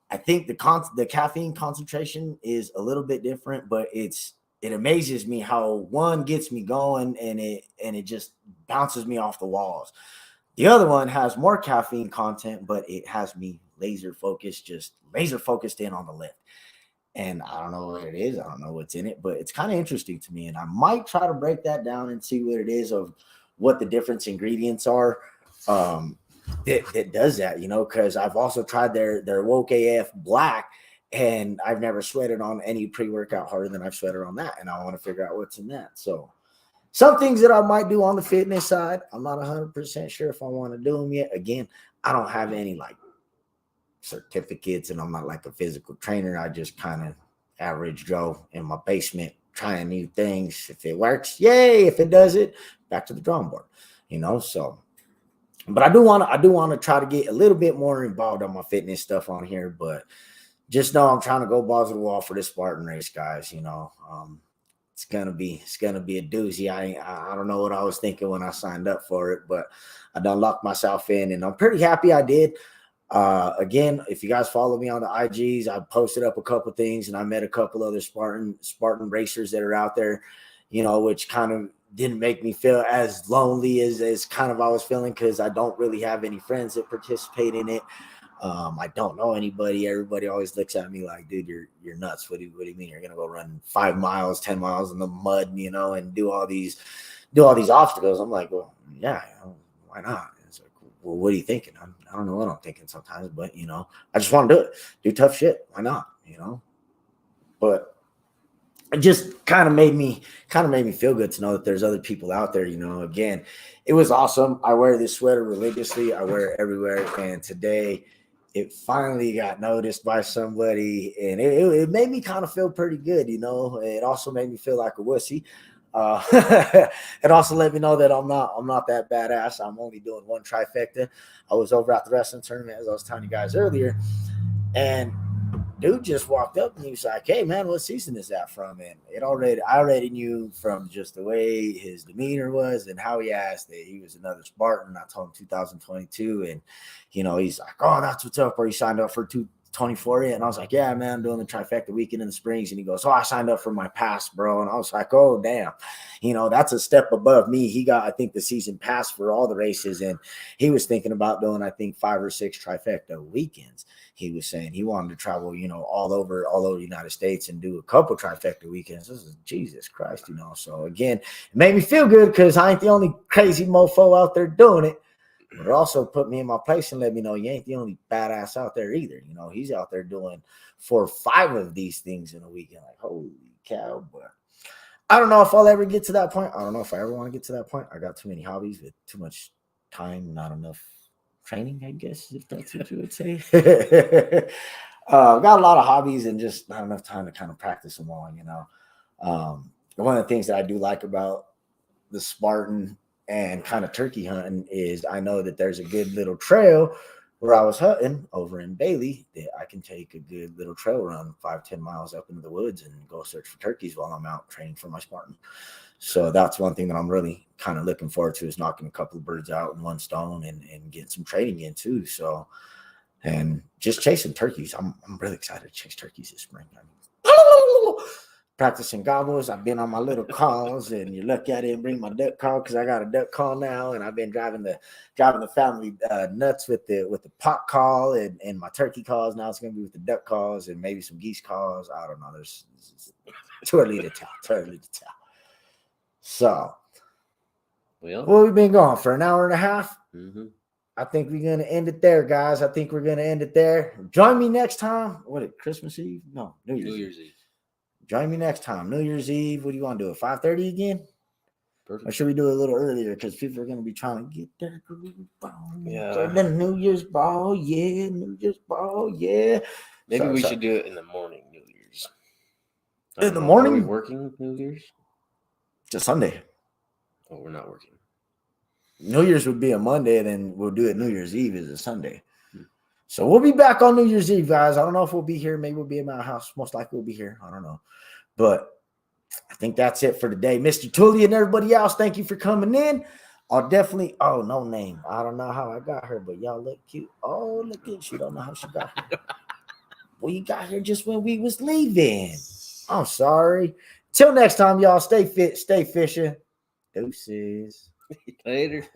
I think the caffeine concentration is a little bit different, but it amazes me how one gets me going and it just bounces me off the walls. The other one has more caffeine content, but it has me laser focused in on the lift. And I don't know what it is. I don't know what's in it, but it's kind of interesting to me. And I might try to break that down and see what it is, of what the different ingredients are that does that, because I've also tried their Woke AF Black, and I've never sweated on any pre-workout harder than I've sweated on that. And I want to figure out what's in that. So some things that I might do on the fitness side, I'm not 100% sure if I want to do them yet. Again, I don't have any like certificates, and I'm not like a physical trainer. I just kind of average Joe in my basement trying new things. If it works, yay. If it doesn't, back to the drawing board, So, but I do want to try to get a little bit more involved on my fitness stuff on here. But just know I'm trying to go balls to the wall for this Spartan race, guys. It's gonna be a doozy. I don't know what I was thinking when I signed up for it, but I done locked myself in, and I'm pretty happy I did. Again, if you guys follow me on the IGs, I posted up a couple things, and I met a couple other Spartan racers that are out there, which kind of didn't make me feel as lonely as kind of I was feeling, because I don't really have any friends that participate in it. I don't know anybody. Everybody always looks at me like, dude, you're nuts. What do you mean you're gonna go run 5 miles, 10 miles in the mud, and do all these obstacles? I'm like, well, yeah, why not? It's like, well, what are you thinking? I don't know what I'm thinking sometimes, but you know, I just want to do tough shit. Why not? You know, but it just kind of made me feel good to know that there's other people out there. You know, again, it was awesome. I wear this sweater religiously. I wear it everywhere, and today it finally got noticed by somebody, and it made me kind of feel pretty good. You know, it also made me feel like a wussy. Uh, it also let me know that I'm not that badass. I'm only doing one trifecta. I was over at the wrestling tournament, as I was telling you guys earlier, and dude just walked up and he was like, "Hey man, what season is that from?" And I already knew from just the way his demeanor was and how he asked that he was another Spartan. I told him 2022, and you know, he's like, "Oh, that's what's up." Or he signed up for 224, and I was like, "Yeah, man, I'm doing the trifecta weekend in the Springs." And he goes, "Oh, I signed up for my pass, bro." And I was like, "Oh, damn, you know, that's a step above me." He got, I think, the season pass for all the races, and he was thinking about doing, I think, 5 or 6 trifecta weekends. He was saying he wanted to travel, you know, all over the United States and do a couple trifecta weekends. This is Jesus Christ, you know. So again, it made me feel good because I ain't the only crazy mofo out there doing it. But it also put me in my place and let me know you ain't the only badass out there either. You know, he's out there doing 4 or 5 of these things in a weekend. Like, holy cow, but I don't know if I'll ever get to that point. I don't know if I ever want to get to that point. I got too many hobbies with too much time, not enough training, I guess, if that's what you would say. Got a lot of hobbies and just not enough time to kind of practice them all, you know. One of the things that I do like about the Spartan and kind of turkey hunting is I know that there's a good little trail where I was hunting over in Bailey that I can take a good little trail run 5-10 miles up into the woods and go search for turkeys while I'm out training for my Spartan. So that's one thing that I'm really kind of looking forward to, is knocking a couple of birds out in one stone and getting some training in too. So, and just chasing turkeys. I'm really excited to chase turkeys this spring. I mean, practicing gobbles. I've been on my little calls, and you look at it and bring my duck call because I got a duck call now, and I've been driving the family nuts with the pot call and my turkey calls. Now it's gonna be with the duck calls and maybe some geese calls. I don't know. There's too early to tell. Too early to tell. So, well, we've been going for an hour and a half. Mm-hmm. I think we're going to end it there, guys. I think we're going to end it there. Join me next time. What is it, Christmas Eve? No, New Year's Eve. Join me next time. New Year's Eve. What do you want to do? 5:30 again? Perfect. Or should we do it a little earlier? Because people are going to be trying to get their groove on. Yeah. So then New Year's ball, yeah. New Year's ball, yeah. Maybe we should do it in the morning, New Year's. In the morning? Are we working New Year's? It's a Sunday. Oh, we're not working. New Year's would be a Monday, and then we'll do it New Year's Eve is a Sunday. So we'll be back on New Year's Eve, guys. I don't know if we'll be here. Maybe we'll be at my house. Most likely we'll be here. I don't know. But I think that's it for today. Mr. Tully and everybody else, thank you for coming in. I'll definitely, no name. I don't know how I got her, but y'all look cute. Oh, look at you. Don't know how she got here. Well, you got here just when we was leaving. I'm sorry. Till next time, y'all, stay fit, stay fishing. Deuces. Later.